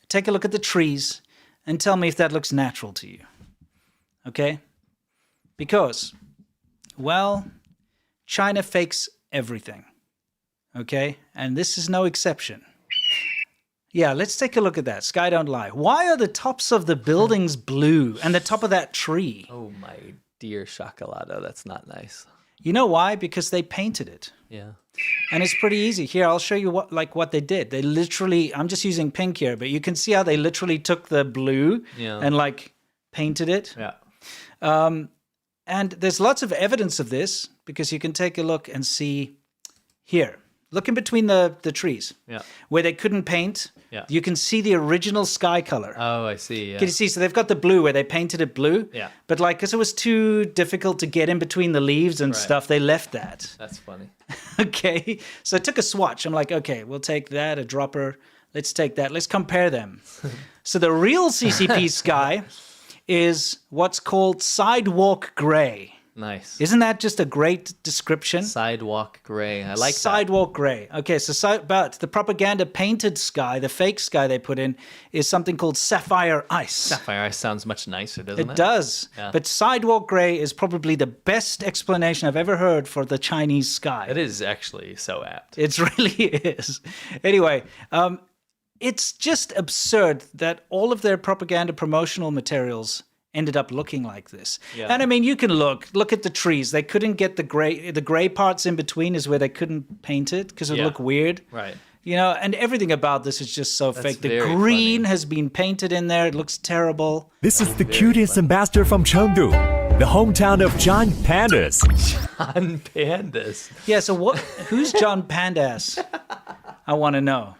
take a look at the trees, and tell me if that looks natural to you. Okay? Because, well, China fakes everything. Okay? And this is no exception. Yeah, let's take a look at that. Sky don't lie. Why are the tops of the buildings blue and the top of that tree? Oh, my dear Chocolado, that's not nice. You know why? Because they painted it. Yeah. And it's pretty easy. Here, I'll show you what they did. They literally, I'm just using pink here, but you can see how they literally took the blue and painted it. Yeah. And there's lots of evidence of this because you can take a look and see here. Look in between the trees where they couldn't paint. Yeah. You can see the original sky color. Oh, I see. Yeah. Can you see? So they've got the blue where they painted it blue. Yeah. But because it was too difficult to get in between the leaves and stuff, they left that. That's funny. Okay. So I took a swatch. I'm like, okay, we'll take that, a dropper. Let's take that. Let's compare them. So the real CCP sky is what's called sidewalk gray. Nice. Isn't that just a great description? Sidewalk gray. I like that. Sidewalk gray. Okay, but the propaganda painted sky, the fake sky they put in, is something called sapphire ice. Sapphire ice sounds much nicer, doesn't it? It does. Yeah. But sidewalk gray is probably the best explanation I've ever heard for the Chinese sky. It is actually so apt. It really is. Anyway, it's just absurd that all of their propaganda promotional materials ended up looking like this. Yeah. And I mean, you can look at the trees. They couldn't get the gray parts in between is where they couldn't paint it because it would look weird. Right. And everything about this is just so fake. The very green funny. has been painted in there. It looks terrible. This is the cutest ambassador from Chengdu, the hometown of giant pandas. On pandas. Yeah, so who's John Pandas? I want to know.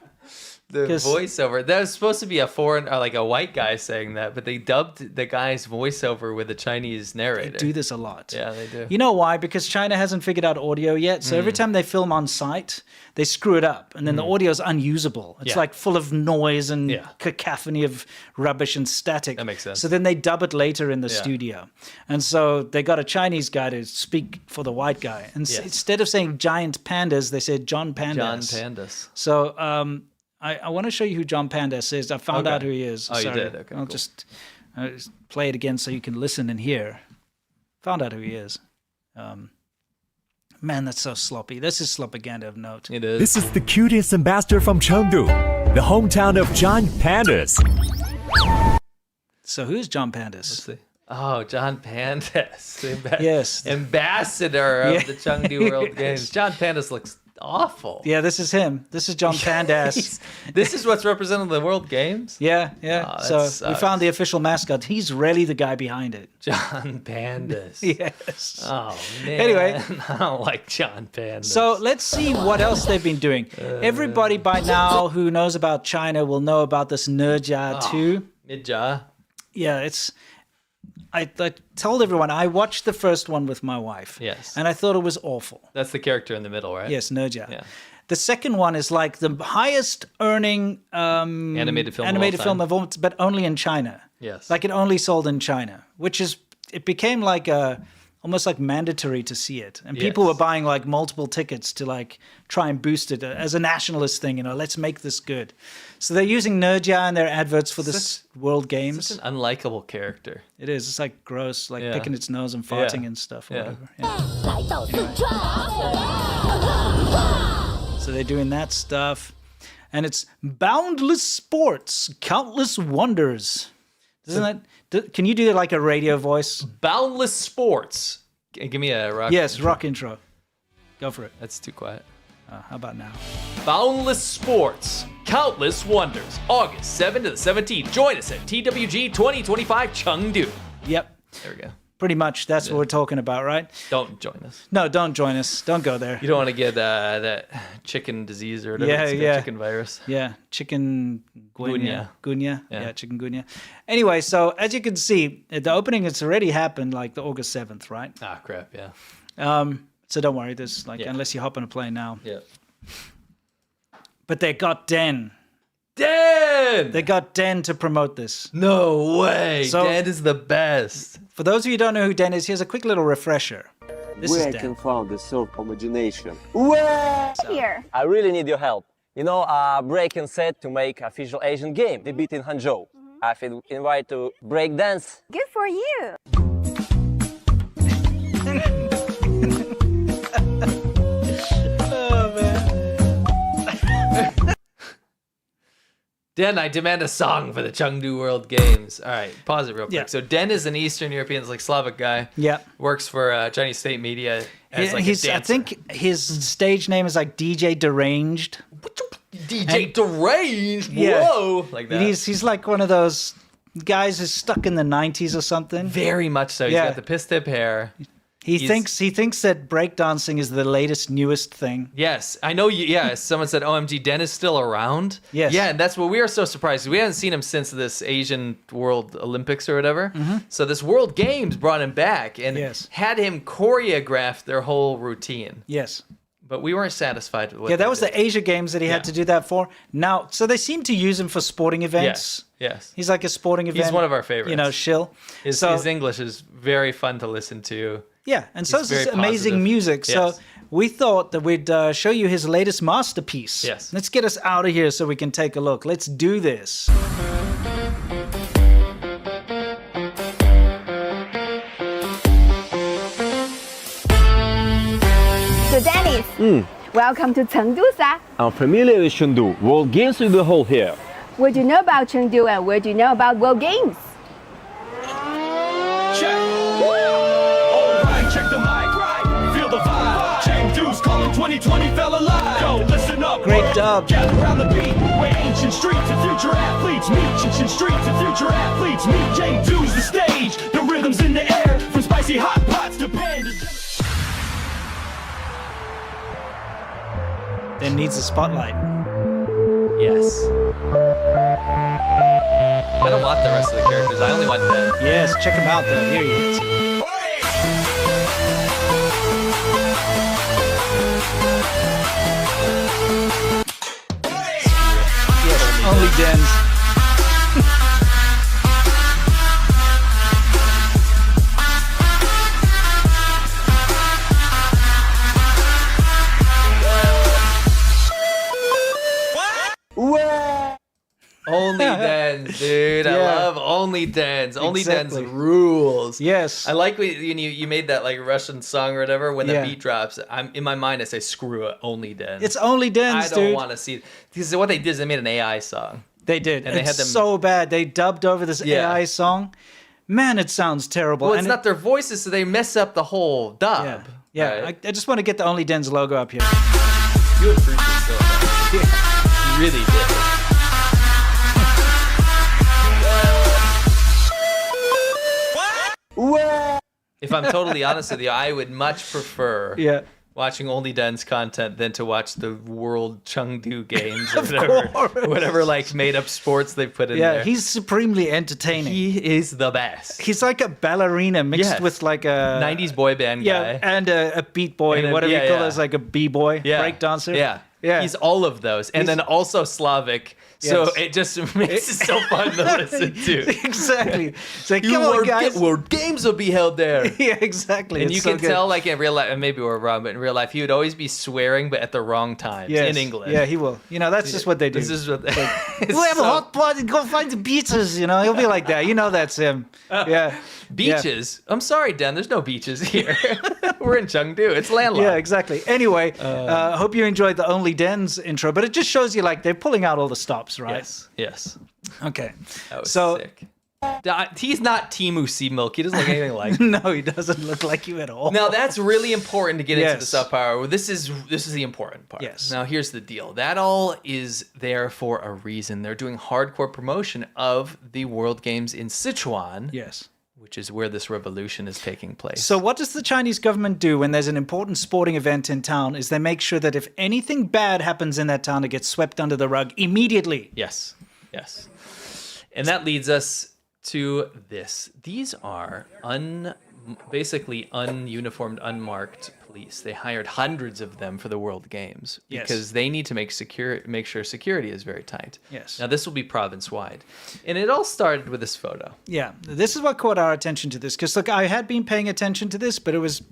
The voiceover. That was supposed to be a foreign, or a white guy saying that, but they dubbed the guy's voiceover with a Chinese narrator. They do this a lot. Yeah, they do. You know why? Because China hasn't figured out audio yet. So every time they film on site, they screw it up. And then the audio is unusable. It's full of noise and cacophony of rubbish and static. That makes sense. So then they dub it later in the studio. And so they got a Chinese guy to speak for the white guy. And instead of saying giant pandas, they said John Pandas. John Pandas. So I want to show you who John Pandas is. I found out who he is. Oh, you Sorry. did? Okay, I'll cool. just play it again so you can listen and hear. Found out who he is. Man, that's so sloppy. This is sloppaganda of note. It is. This is the cutest ambassador from Chengdu, the hometown of giant pandas. So who's John Pandas? Let's see. Oh, John Pandas. Yes. Ambassador of the Chengdu World Games. John Pandas looks awful. Yeah, this is him. This is John Pandas. This is what's representing the World Games? Yeah. Oh, So we sucks. found the official mascot. He's really the guy behind it. John Pandas. Yes. Oh, man. Anyway. I don't like John Pandas. So let's see what else they've been doing. Everybody by now who knows about China will know about this Nerjia too. Mid-jaw. Yeah, it's. I told everyone I watched the first one with my wife. Yes. And I thought it was awful. That's the character in the middle, right? Yes, Nerjia. Yeah. The second one is like the highest earning Animated film of all, but only in China. Yes. Like it only sold in China, which is it became like almost like mandatory to see it, and people Yes. were buying like multiple tickets to like try and boost it as a nationalist thing. Let's make this good. So they're using Nerjia in their adverts for this World Games. Such an unlikable character. It is. It's like gross, like Yeah. picking its nose and farting Yeah. and stuff. Or Yeah. whatever. Yeah. So they're doing that stuff, and it's boundless sports, countless wonders. Doesn't that? Can you do like a radio voice? Boundless sports. Give me a rock. Yes, rock intro. Go for it. That's too quiet. How about now? Boundless sports. Countless wonders. August 7 to the 17th. Join us at TWG 2025 Chengdu. Yep. There we go. Pretty much. That's what we're talking about, right? Don't join us. No, don't join us. Don't go there. You don't want to get that chicken disease or whatever. Yeah, It's yeah. Chicken virus. Yeah, chicken Gunya. Gunya. Yeah. Yeah, chicken gunya. Anyway, so as you can see, the opening has already happened like the August 7th, right? Ah, crap, yeah. So don't worry, there's like Yeah. unless you hop on a plane now. Yeah. But they got Den. Dan! They got Den to promote this. No way. So- Dan is the best. For those of you who don't know who Den is, here's a quick little refresher. This Where is I Den. can find the source of imagination. Here. I really need your help. Break and set to make official Asian game. They beat in Hangzhou. I've been invited to break dance. Good for you. Den, I demand a song for the Chengdu World Games. All right, pause it real quick. Yeah. So Den is an Eastern European, like Slavic guy. Yeah. Works for Chinese state media as like a dancer. I think his stage name is like DJ Deranged. DJ Deranged. Yeah. Whoa, like that. He's like one of those guys who's stuck in the 90s or something. Very much so. He's Yeah. got the piss tip hair. He thinks that breakdancing is the latest, newest thing. Yes, I know. Yeah, someone said, "OMG, Den is still around." Yes. Yeah, and that's what we are so surprised. We haven't seen him since this Asian World Olympics or whatever. So this World Games brought him back and Yes. had him choreograph their whole routine. Yes. But we weren't satisfied with what Yeah, that they was did. the Asia Games that he had to do that for. Now, so they seem to use him for sporting events. Yes. He's like a sporting event. He's one of our favorites. Shill. His English is very fun to listen to. Yeah, and so He's is his very amazing positive. music. So Yes. we thought that we'd show you his latest masterpiece. Yes. Let's get us out of here so we can take a look. Let's do this. So Dennis, welcome to Chengdu, sir. I'm familiar with Chengdu. World Games will be held here. What do you know about Chengdu and what do you know about World Games? Check. Alright, check the mic. Right. Feel the vibe. Chengdu's calling 2020 fell alive. Yo, listen up. Great world. dub. Gather around the beat. Where ancient streets and future athletes meet. Ancient streets and future athletes meet. Chengdu's the stage. The rhythm's in the air. From spicy hot pots to pandas. Then needs a spotlight. Yes. I don't want the rest of the characters. I only want Den. Yes, check him out though. Here he is. Yes, only Den's. Only Den, dude. I love only dance. Only Exactly. dance rules. Yes. I like when you made that like Russian song or whatever. When the Yeah. beat drops, I'm in my mind. I say, "Screw it, only dance." It's only dance, I don't dude. want to see. Because what they did is they made an AI song. They did. And they it's had them- so bad. They dubbed over this Yeah. AI song. Man, it sounds terrible. Well, it's And not their voices, so they mess up the whole dub. Yeah. Yeah. right? I just want to get the Only Dens logo up here. You improved it so much. You really did. If I'm totally honest with you, I would much prefer Yeah. watching Only Den's content than to watch the World Chengdu Games or Of whatever, whatever like made up sports they put in Yeah, there. he's supremely entertaining. He is the best. He's like a ballerina mixed Yes. with like a 90s boy band yeah, guy. and a beat boy, And a- whatever yeah, you call yeah. it, like a b-boy, break dancer. Yeah. Yeah. He's all of those. And then also Slavic. So Yes. it just makes it so fun to listen to. Exactly. It's like, come on, guys. World Games will be held there. Yeah, exactly. And It's you so can good. tell, like in real life, and maybe we're wrong, but in real life, he would always be swearing, but at the wrong times Yes. in England. Yeah, he will. You know, that's just what they do. This is what We'll have a hot pot and go find the beaches. You know, he'll be like that. You know, that's him. Yeah. beaches. I'm sorry, Dan. There's no beaches here. We're in Chengdu. It's landlocked. Yeah, exactly. Anyway, hope you enjoyed the Only Dens intro, but it just shows you like they're pulling out all the stops, right? Yes. Yes. Okay. That was So sick. He's not Timu Sea Milk. He doesn't look anything like. no, he doesn't look like you at all. Now that's really important to get into the Yes. soft power. This is the important part. Yes. Now here's the deal. That all is there for a reason. They're doing hardcore promotion of the World Games in Sichuan. Yes. Which is where this revolution is taking place. So what does the Chinese government do when there's an important sporting event in town is they make sure that if anything bad happens in that town, it gets swept under the rug immediately. Yes. Yes. And that leads us to this. These are basically ununiformed, unmarked police. They hired hundreds of them for the World Games because they need to make sure security is very tight. Yes. Now this will be province-wide. And it all started with this photo. Yeah, this is what caught our attention to this. Because, look, I had been paying attention to this, but it was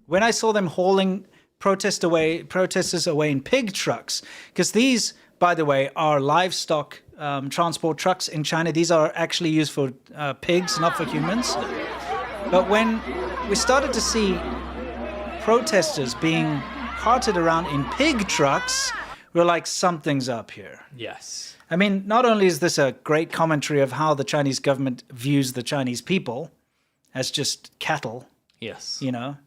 when I saw them hauling protesters away in pig trucks. Because these, by the way, are livestock transport trucks in China. These are actually used for pigs, not for humans. But when we started to see protesters being carted around in pig trucks, we're like, something's up here. Yes. I mean, not only is this a great commentary of how the Chinese government views the Chinese people as just cattle, Yes. you know,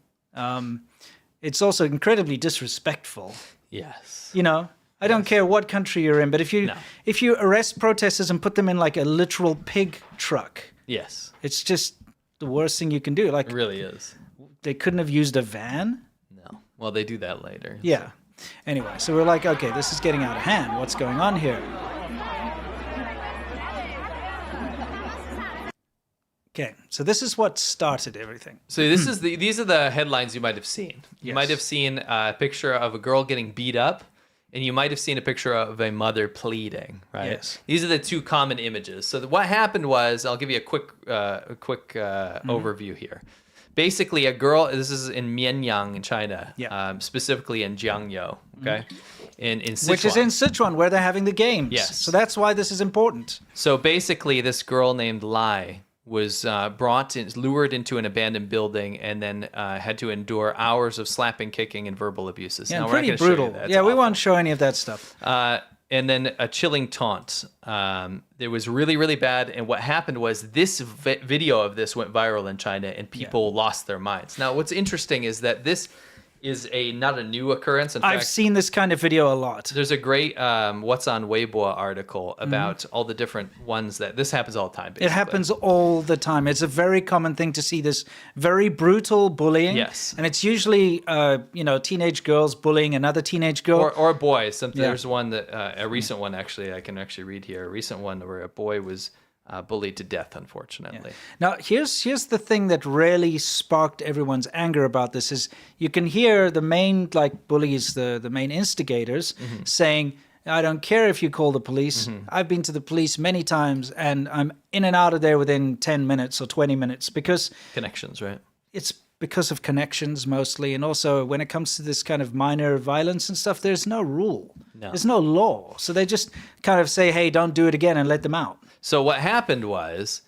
it's also incredibly disrespectful. Yes. You know, I don't care what country you're in, but if you arrest protesters and put them in like a literal pig truck, Yes. it's just the worst thing you can do. Like, It really is. they couldn't have used a van. No. Well, they do that later. Yeah. Anyway, so we're like, okay, this is getting out of hand. What's going on here? Okay, so this is what started everything. So these are the headlines you might have seen. You might have seen a picture of a girl getting beat up, and you might have seen a picture of a mother pleading, right? Yes. These are the two common images. So what happened was, I'll give you a quick overview here. Basically, a girl, this is in Mianyang in China, specifically in Jiangyo, okay? In Sichuan. Which is in Sichuan, where they're having the games. Yes. So that's why this is important. So basically, this girl named Lai was lured into an abandoned building and then had to endure hours of slapping, kicking, and verbal abuses. Yeah, Now, we're pretty not gonna show you brutal. that. It's Yeah, we awful. won't show any of that stuff. And then a chilling taunt. It was really, really bad. And what happened was this video of this went viral in China and people lost their minds. Now, what's interesting is that this is not a new occurrence. In I've fact, seen this kind of video a lot. there's a great What's on Weibo article about all the different ones that this happens all the time. Basically. It happens all the time. It's a very common thing to see this very brutal bullying. Yes. And it's usually, teenage girls bullying another teenage girl. Or boys. There's one that a recent one actually I can actually read here. A recent one where a boy was bullied to death, unfortunately. Now, here's the thing that really sparked everyone's anger about this is you can hear the main bullies, the main instigators, saying, I don't care if you call the police. I've been to the police many times and I'm in and out of there within 10 minutes or 20 minutes because Connections, right? it's because of connections mostly. And also when it comes to this kind of minor violence and stuff, there's no rule. No. There's no law. So they just kind of say, hey, don't do it again and let them out. So what happened was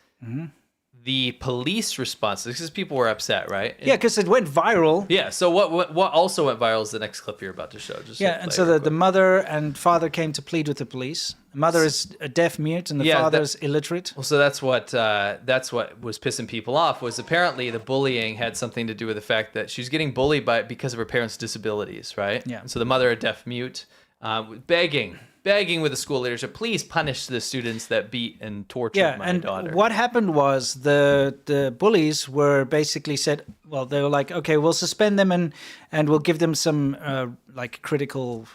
the police response, because people were upset, right? Yeah, because it went viral. Yeah. So what also went viral is the next clip you're about to show. Just Yeah, and so the mother and father came to plead with the police. The mother is a deaf mute, and the father's illiterate. Well, so that's what was pissing people off. Was apparently the bullying had something to do with the fact that she's getting bullied because of her parents' disabilities, right? Yeah. And so the mother, a deaf mute, begging with the school leadership, please punish the students that beat and tortured my daughter. What happened was the bullies were basically said, well, they were like, okay, we'll suspend them and we'll give them some like critical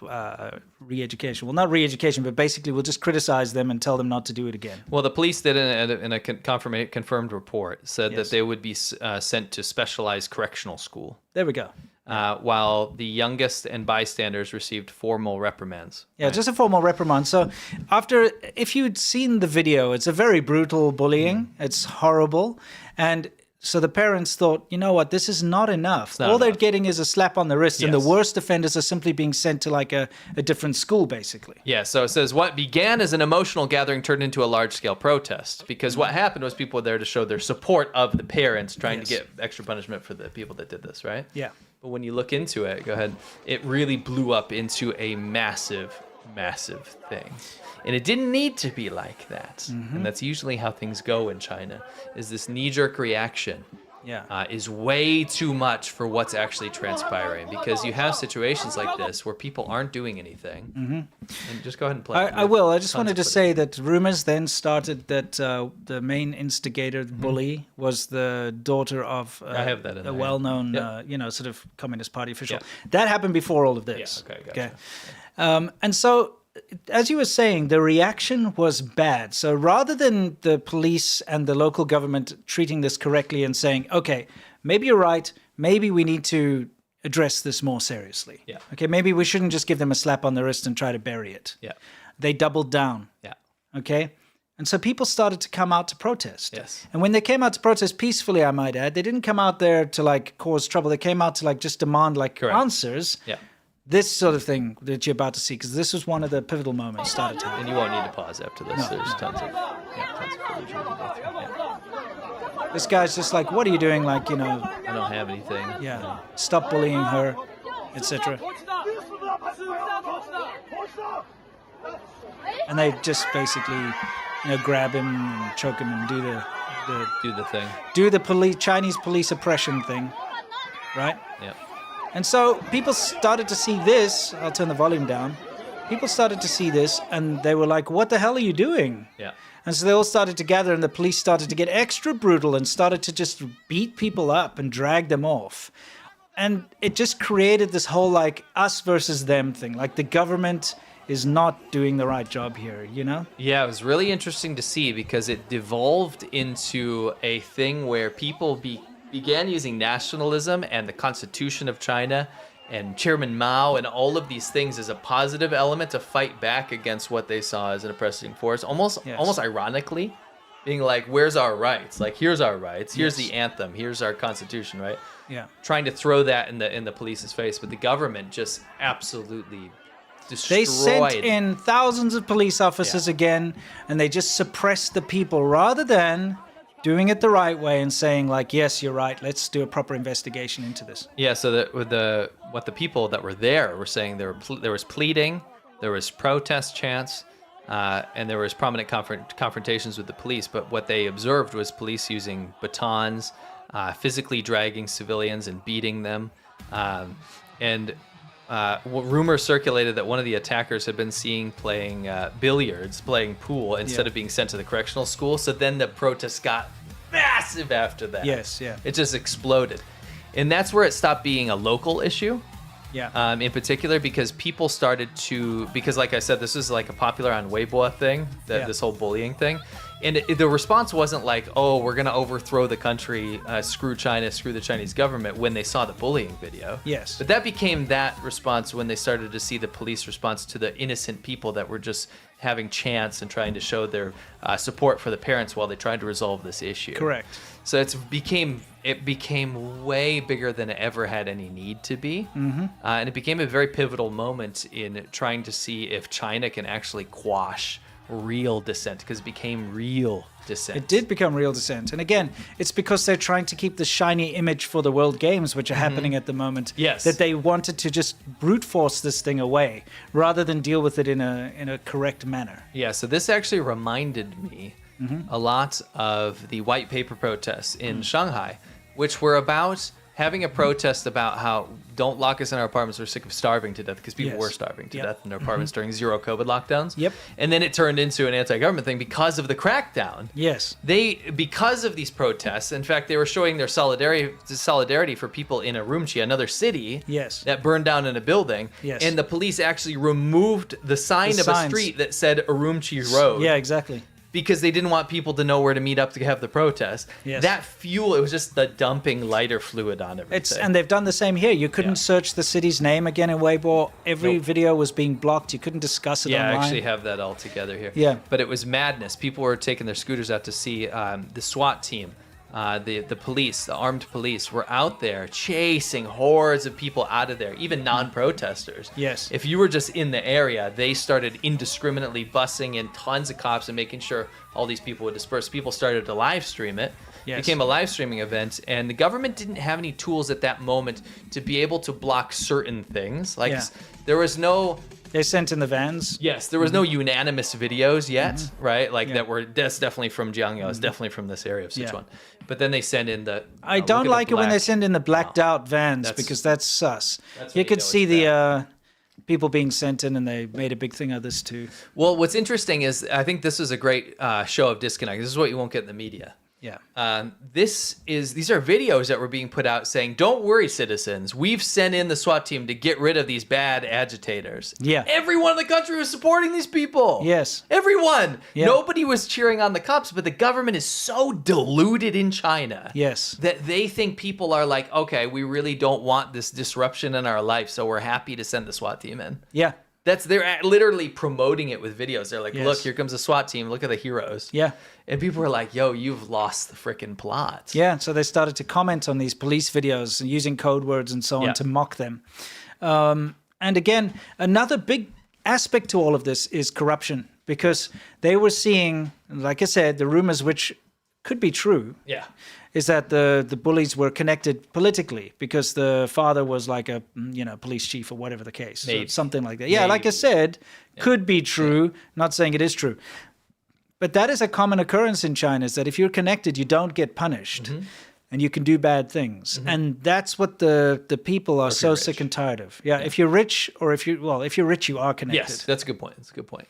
re-education. Well, not re-education, but basically we'll just criticize them and tell them not to do it again. Well, the police did in a confirmed report said that they would be sent to specialized correctional school. There we go. While the youngest and bystanders received formal reprimands. Yeah, just a formal reprimand. So if you'd seen the video, it's a very brutal bullying. It's horrible. And so the parents thought, you know what, this is not enough. All they're getting is a slap on the wrist, and the worst offenders are simply being sent to like a different school, basically. Yeah, so it says, what began as an emotional gathering turned into a large-scale protest, because what happened was people were there to show their support of the parents trying to get extra punishment for the people that did this, right? Yeah. But when you look into it, go ahead, it really blew up into a massive, massive thing. And it didn't need to be like that. And that's usually how things go in China, is this knee-jerk reaction is way too much for what's actually transpiring, because you have situations like this where people aren't doing anything. And just go ahead and play. I will. I just wanted to say that rumors then started that the main instigator, the bully, was the daughter of I have that in a there, well-known, sort of Communist Party official. That happened before all of this. Yeah, okay, gotcha. And so, as you were saying, the reaction was bad. So rather than the police and the local government treating this correctly and saying, okay, maybe you're right, maybe we need to address this more seriously. Yeah. Okay, maybe we shouldn't just give them a slap on the wrist and try to bury it. Yeah. They doubled down. Yeah. Okay? And so people started to come out to protest. Yes. And when they came out to protest peacefully, I might add, they didn't come out there to like cause trouble. They came out to like just demand like answers. Yeah. This sort of thing that you're about to see, because this was one of the pivotal moments started to happen. And you won't need to pause after this. There's tons of footage we can go through. Yeah. This guy's just like, what are you doing? Like, I don't have anything. Yeah. Stop bullying her, etc. And they just basically, grab him and choke him and do the thing. Do the Chinese police oppression thing, right? Yeah. And so people started to see this. I'll turn the volume down. People started to see this, and they were like, what the hell are you doing? Yeah. And so they all started to gather, and the police started to get extra brutal and started to just beat people up and drag them off. And it just created this whole, like, us versus them thing. Like, the government is not doing the right job here, Yeah, it was really interesting to see, because it devolved into a thing where people began using nationalism and the Constitution of China and Chairman Mao and all of these things as a positive element to fight back against what they saw as an oppressing force. Almost ironically, being like, where's our rights? Like, here's our rights. Here's the anthem. Here's our Constitution, right? Yeah. Trying to throw that in the police's face, but the government just absolutely destroyed. They sent in thousands of police officers again, and they just suppressed the people rather than doing it the right way and saying, like, yes, you're right, let's do a proper investigation into this. Yeah, so what the people that were there were saying, there was pleading, there was protest chants, and there was prominent confrontations with the police. But what they observed was police using batons, physically dragging civilians and beating them. Rumors circulated that one of the attackers had been seen playing billiards, playing pool, instead of being sent to the correctional school. So then the protests got massive after that. Yes, yeah. It just exploded. And that's where it stopped being a local issue. Yeah. In particular, because people started to, because like I said, this is like a popular on Weibo thing, this whole bullying thing. And the response wasn't like, oh, we're going to overthrow the country, screw China, screw the Chinese government, when they saw the bullying video. Yes. But that became that response when they started to see the police response to the innocent people that were just having chants and trying to show their support for the parents while they tried to resolve this issue. Correct. So it became way bigger than it ever had any need to be. Mm-hmm. And it became a very pivotal moment in trying to see if China can actually quash real dissent because it became real dissent. It did become real dissent. And again, it's because they're trying to keep the shiny image for the World Games, which are happening at the moment. Yes. That they wanted to just brute force this thing away rather than deal with it in a correct manner. Yeah, so this actually reminded me a lot of the white paper protests in Shanghai, which were about having a protest about how don't lock us in our apartments, we're sick of starving to death, because people were starving to death in their apartments during zero COVID lockdowns. Yep. And then it turned into an anti-government thing because of the crackdown. Yes. Because of these protests, in fact, they were showing their solidarity for people in Urumqi, another city that burned down in a building. Yes. And the police actually removed the sign of a street that said Urumqi Road. Yeah, exactly. Because they didn't want people to know where to meet up to have the protest. Yes. That fuel, it was just the dumping lighter fluid on everything. And they've done the same here. You couldn't search the city's name again in Weibo. Every video was being blocked. You couldn't discuss it online. I actually have that all together here. Yeah. But it was madness. People were taking their scooters out to see the SWAT team. The police, the armed police, were out there chasing hordes of people out of there, even non-protesters. Yes. If you were just in the area, they started indiscriminately bussing in tons of cops and making sure all these people would disperse. People started to live stream it. It became a live streaming event, and the government didn't have any tools at that moment to be able to block certain things. Like there was no... They sent in the vans. Yes, there was no unanimous videos yet, right? Like that's definitely from Jiangyo, it's definitely from this area of Sichuan. But then they send in the... I don't like it when they send in the blacked out vans because that's sus. You could see the people being sent in, and they made a big thing of this too. Well, what's interesting is I think this is a great show of disconnect. This is what you won't get in the media. Yeah. These are videos that were being put out saying, don't worry, citizens. We've sent in the SWAT team to get rid of these bad agitators. Yeah. Everyone in the country was supporting these people. Yes. Everyone. Yeah. Nobody was cheering on the cops, but the government is so deluded in China. Yes. That they think people are like, okay, we really don't want this disruption in our life, so we're happy to send the SWAT team in. Yeah. They're literally promoting it with videos. They're like, look, here comes a SWAT team. Look at the heroes. Yeah. And people were like, yo, you've lost the freaking plot. Yeah, so they started to comment on these police videos and using code words and so on to mock them. And again, another big aspect to all of this is corruption, because they were seeing, like I said, the rumors, which could be true, is that the bullies were connected politically because the father was like a police chief or whatever the case, so something like that. Yeah, like I said, could be true. Not saying it is true. But that is a common occurrence in China, is that if you're connected, you don't get punished and you can do bad things. And that's what the people are so sick and tired of. Yeah, if you're rich, or if you're rich, you are connected. Yes, that's a good point. That's a good point.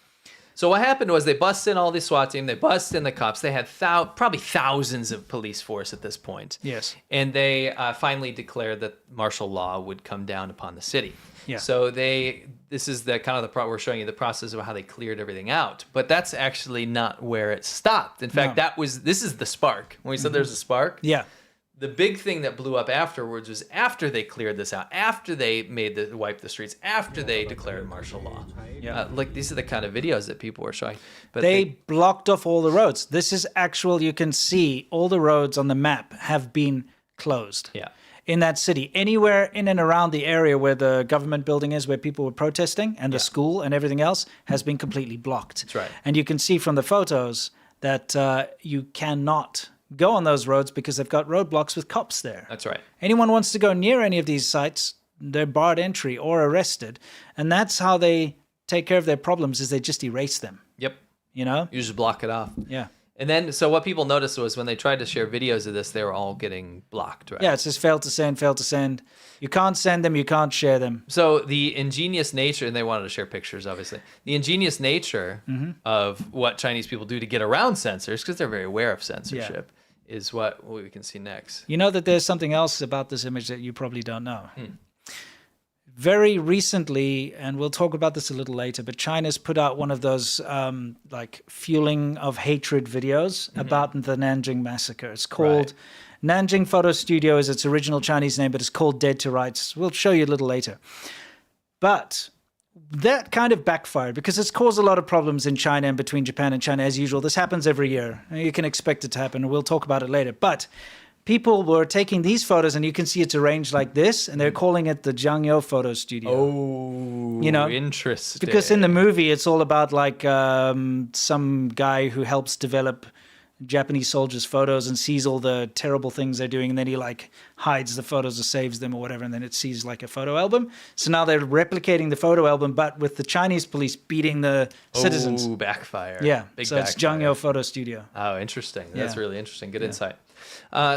So what happened was they busted in all the SWAT team, they busted in the cops. They had probably thousands of police force at this point. Yes. And they finally declared that martial law would come down upon the city. Yeah. So this is the kind of we're showing you the process of how they cleared everything out. But that's actually not where it stopped. In fact, this is the spark. When we said there's a spark. Yeah. The big thing that blew up afterwards was after they cleared this out, after they wiped the streets, after they declared martial law. Yeah. Like these are the kind of videos that people were showing. But they blocked off all the roads. This is actual. You can see all the roads on the map have been closed. Yeah. In that city, anywhere in and around the area where the government building is, where people were protesting, and the school and everything else has been completely blocked. That's right. And you can see from the photos that you cannot go on those roads because they've got roadblocks with cops there. That's right. Anyone wants to go near any of these sites, they're barred entry or arrested. And that's how they take care of their problems, is they just erase them. Yep. You know? You just block it off. Yeah. And then, so what people noticed was when they tried to share videos of this, they were all getting blocked, right? Yeah, it says failed to send, failed to send. You can't send them, you can't share them. So the ingenious nature, and they wanted to share pictures, obviously. The ingenious nature of what Chinese people do to get around censors, because they're very aware of censorship, is what we can see next. You know that there's something else about this image that you probably don't know. Very recently, and we'll talk about this a little later, but China's put out one of those like fueling of hatred videos about the Nanjing massacre. It's called Nanjing Photo Studio is its original Chinese name, but it's called Dead to Rights. We'll show you a little later. But that kind of backfired because it's caused a lot of problems in China and between Japan and China as usual. This happens every year. You can expect it to happen, and we'll talk about it later. But people were taking these photos, and you can see it's arranged like this, and they're calling it the Jiangyou Photo Studio. Oh, interesting. Because in the movie, it's all about like some guy who helps develop Japanese soldiers' photos and sees all the terrible things they're doing, and then he like hides the photos or saves them or whatever, and then it sees like a photo album. So now they're replicating the photo album, but with the Chinese police beating the citizens. Oh, backfire. Yeah, Big so it's backfire. Jiangyou Photo Studio. Oh, interesting. That's Yeah. really interesting. Good insight.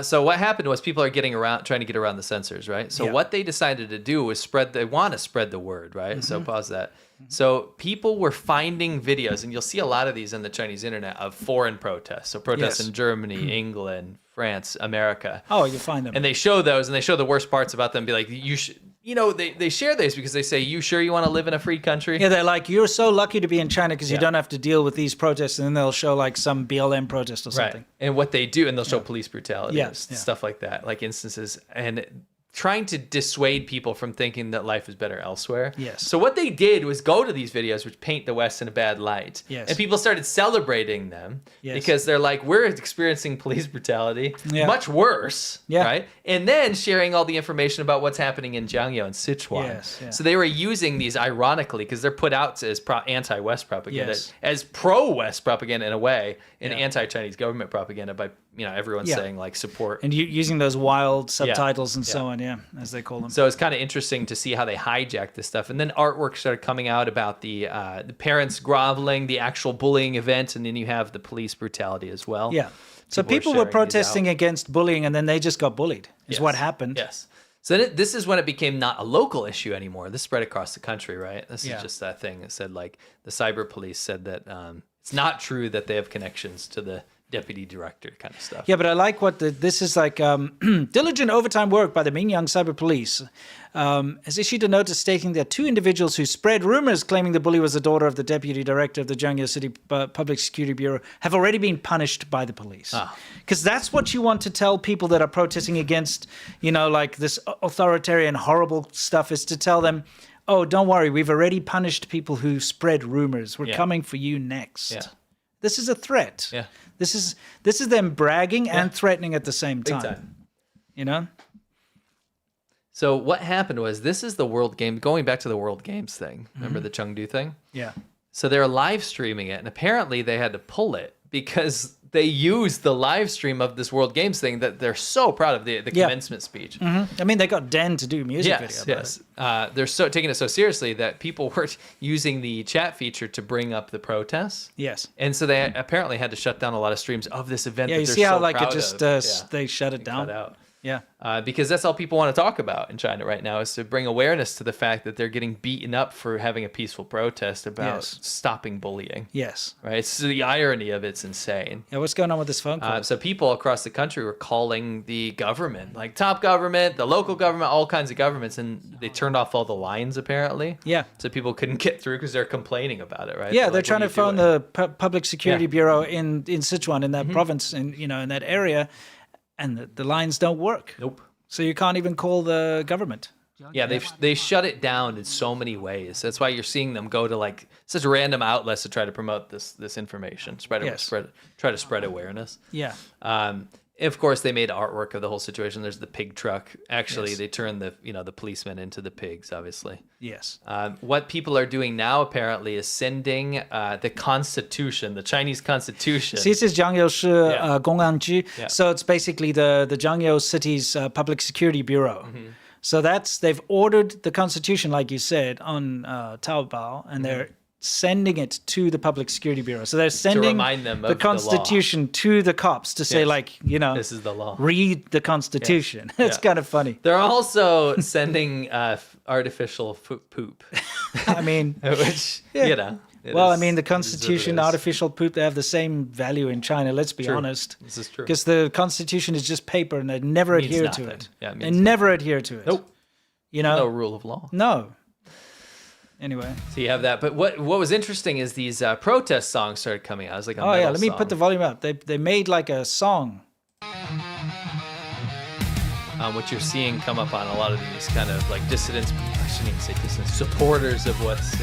So what happened was people are trying to get around the censors, right? So what they decided to do was they want to spread the word, right? So pause that. So people were finding videos, and you'll see a lot of these on the Chinese internet, of foreign protests. So protests in Germany, England, France, America. Oh, you find them. And they show those, and they show the worst parts about them. Be like, they share this because they say, you sure you want to live in a free country? Yeah, they're like, you're so lucky to be in China because you don't have to deal with these protests, and then they'll show like some BLM protest or something. Right. And what they do, and they'll show police brutality, Yeah, and stuff like that, like instances, and trying to dissuade people from thinking that life is better elsewhere. Yes. So what they did was go to these videos which paint the West in a bad light. Yes. And people started celebrating them Yes. because they're like, we're experiencing police brutality, Yeah. much worse, Yeah. right? And then sharing all the information about what's happening in Jiangyou and Sichuan. Yes, yeah. So they were using these ironically because they're put out as anti-West propaganda, Yes. as pro-West propaganda in a way, and anti-Chinese government propaganda by everyone Yeah. saying like support. And using those wild subtitles and so on, as they call them. So it's kind of interesting to see how they hijacked this stuff. And then artwork started coming out about the parents groveling, the actual bullying event, and then you have the police brutality as well. Yeah. So people were protesting against bullying, and then they just got bullied, is what happened. Yes. So then this is when it became not a local issue anymore. This spread across the country, right? This is just that thing that said, like, the cyber police said that it's not true that they have connections to the deputy director kind of stuff. Yeah, but I like this is like diligent overtime work by the Mingyang Cyber Police has issued a notice stating that 2 individuals who spread rumors claiming the bully was the daughter of the deputy director of the Jiangyou City Public Security Bureau have already been punished by the police. Because that's what you want to tell people that are protesting against, like this authoritarian, horrible stuff, is to tell them, oh, don't worry, we've already punished people who spread rumors. We're coming for you next. Yeah. This is a threat. Yeah. This is them bragging and threatening at the same Big time. time. So what happened was, this is the World Game, going back to the World Games thing. Remember the Chengdu thing? Yeah. So they were live streaming it, and apparently they had to pull it because they used the live stream of this World Games thing that they're so proud of, the commencement speech. I mean, they got Den to do a music video. Yes. They're so taking it so seriously that people were using the chat feature to bring up the protests. Yes. And so they apparently had to shut down a lot of streams of this event. Yeah, that you they're see how so like it proud just of. they shut it down. Cut out. Yeah. Because that's all people want to talk about in China right now, is to bring awareness to the fact that they're getting beaten up for having a peaceful protest about stopping bullying. Yes. Right? It's the irony of it's insane. Yeah, what's going on with this phone call? So people across the country were calling the government, like top government, the local government, all kinds of governments, and they turned off all the lines apparently. Yeah. So people couldn't get through because they're complaining about it, right? Yeah, They're they're like, trying to "What are you phone doing?" the Public Security Bureau in Sichuan, in that province, in that area, and the lines don't work. Nope. So you can't even call the government. Yeah, they shut it down in so many ways. That's why you're seeing them go to like such random outlets to try to promote this information, try to spread awareness. Yeah. Of course, they made artwork of the whole situation. There's the pig truck. Actually, they turned the policemen into the pigs, obviously. Yes. What people are doing now apparently is sending the Constitution, the Chinese Constitution. See, this is Jiangyou Shi Gong'anji. Yeah. So it's basically the Jiangyou City's Public Security Bureau. So they've ordered the Constitution, like you said, on Taobao, and they're sending it to the Public Security Bureau. So they're sending remind them the of the law. Constitution to the cops to say, this is the law. Read the Constitution. It's kind of funny. They're also sending artificial poop. I mean, which, well, I mean, the Constitution, artificial poop, they have the same value in China, let's be honest. This is true. Because the Constitution is just paper and they never Means adhere to nothing. it. Yeah, it they means never adhere to it. Nope. No rule of law. No. Anyway. So you have that. But what was interesting is these protest songs started coming out. It was like a metal let me song. put the volume up. They made like a song. What you're seeing come up on a lot of these kind of like dissidents, I shouldn't even say dissidents, supporters of what's,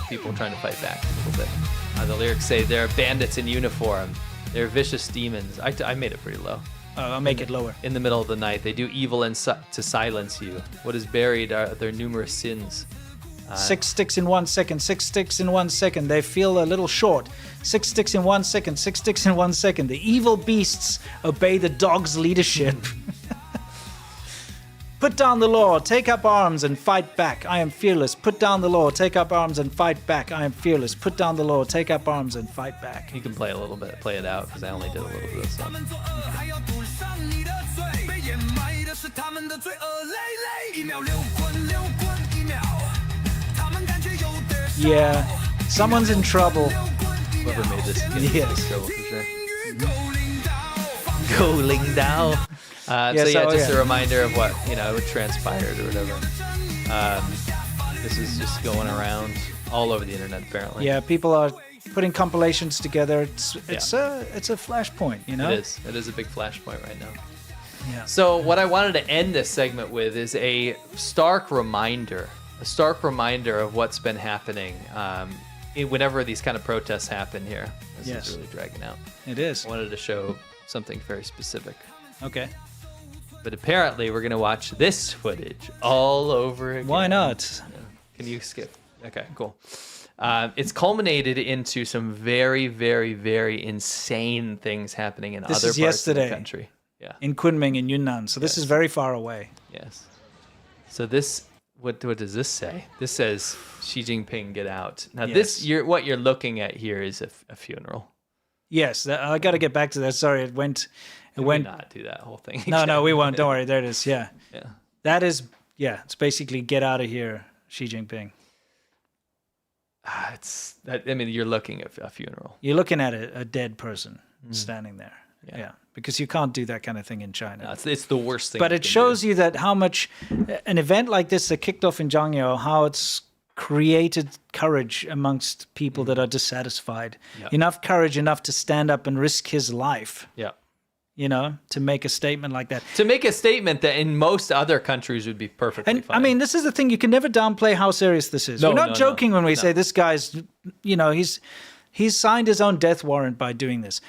people trying to fight back a little bit. The lyrics say they're bandits in uniform. They're vicious demons. I made it pretty low. I'll make it lower. In the middle of the night, they do evil and to silence you. What is buried are their numerous sins. 6 sticks in 1 second. 6 sticks in 1 second. They feel a little short. 6 sticks in 1 second. 6 sticks in 1 second. The evil beasts obey the dog's leadership. Put down the law, take up arms and fight back. I am fearless. Put down the law, take up arms and fight back. I am fearless. Put down the law, take up arms and fight back. You can play a little bit, play it out, because I only did a little bit of this stuff. Yeah, someone's in trouble. Whoever made this, Yes. trouble for sure. Going down. Just a reminder of what transpired or whatever. This is just going around all over the internet apparently. Yeah, people are putting compilations together. It's a flashpoint, It is a big flashpoint right now. Yeah. So what I wanted to end this segment with is a stark reminder of what's been happening whenever these kind of protests happen here. This is really dragging out. It is. I wanted to show something very specific. Okay. But apparently we're going to watch this footage all over again. Why not? Can you skip? Okay, cool. It's culminated into some very, very, very insane things happening in other parts of the country. Yeah. In Kunming in Yunnan. So this is very far away. Yes. So this, what does this say? This says Xi Jinping get out. Now what you're looking at here is a funeral. Yes, I got to get back to that. Sorry, it went. Not do that whole thing. No, we won't. Don't worry. There it is. Yeah. Yeah. That is. Yeah, it's basically get out of here, Xi Jinping. You're looking at a funeral. You're looking at a dead person standing there. Yeah. Because you can't do that kind of thing in China. No, it's the worst thing. But it shows you that how much an event like this that kicked off in Zhangyo, how it's created courage amongst people that are dissatisfied. Yeah. Enough courage, enough to stand up and risk his life. Yeah. To make a statement like that. To make a statement that in most other countries would be perfectly fine. I mean, this is the thing. You can never downplay how serious this is. We're not joking when we say this guy's, he's signed his own death warrant by doing this.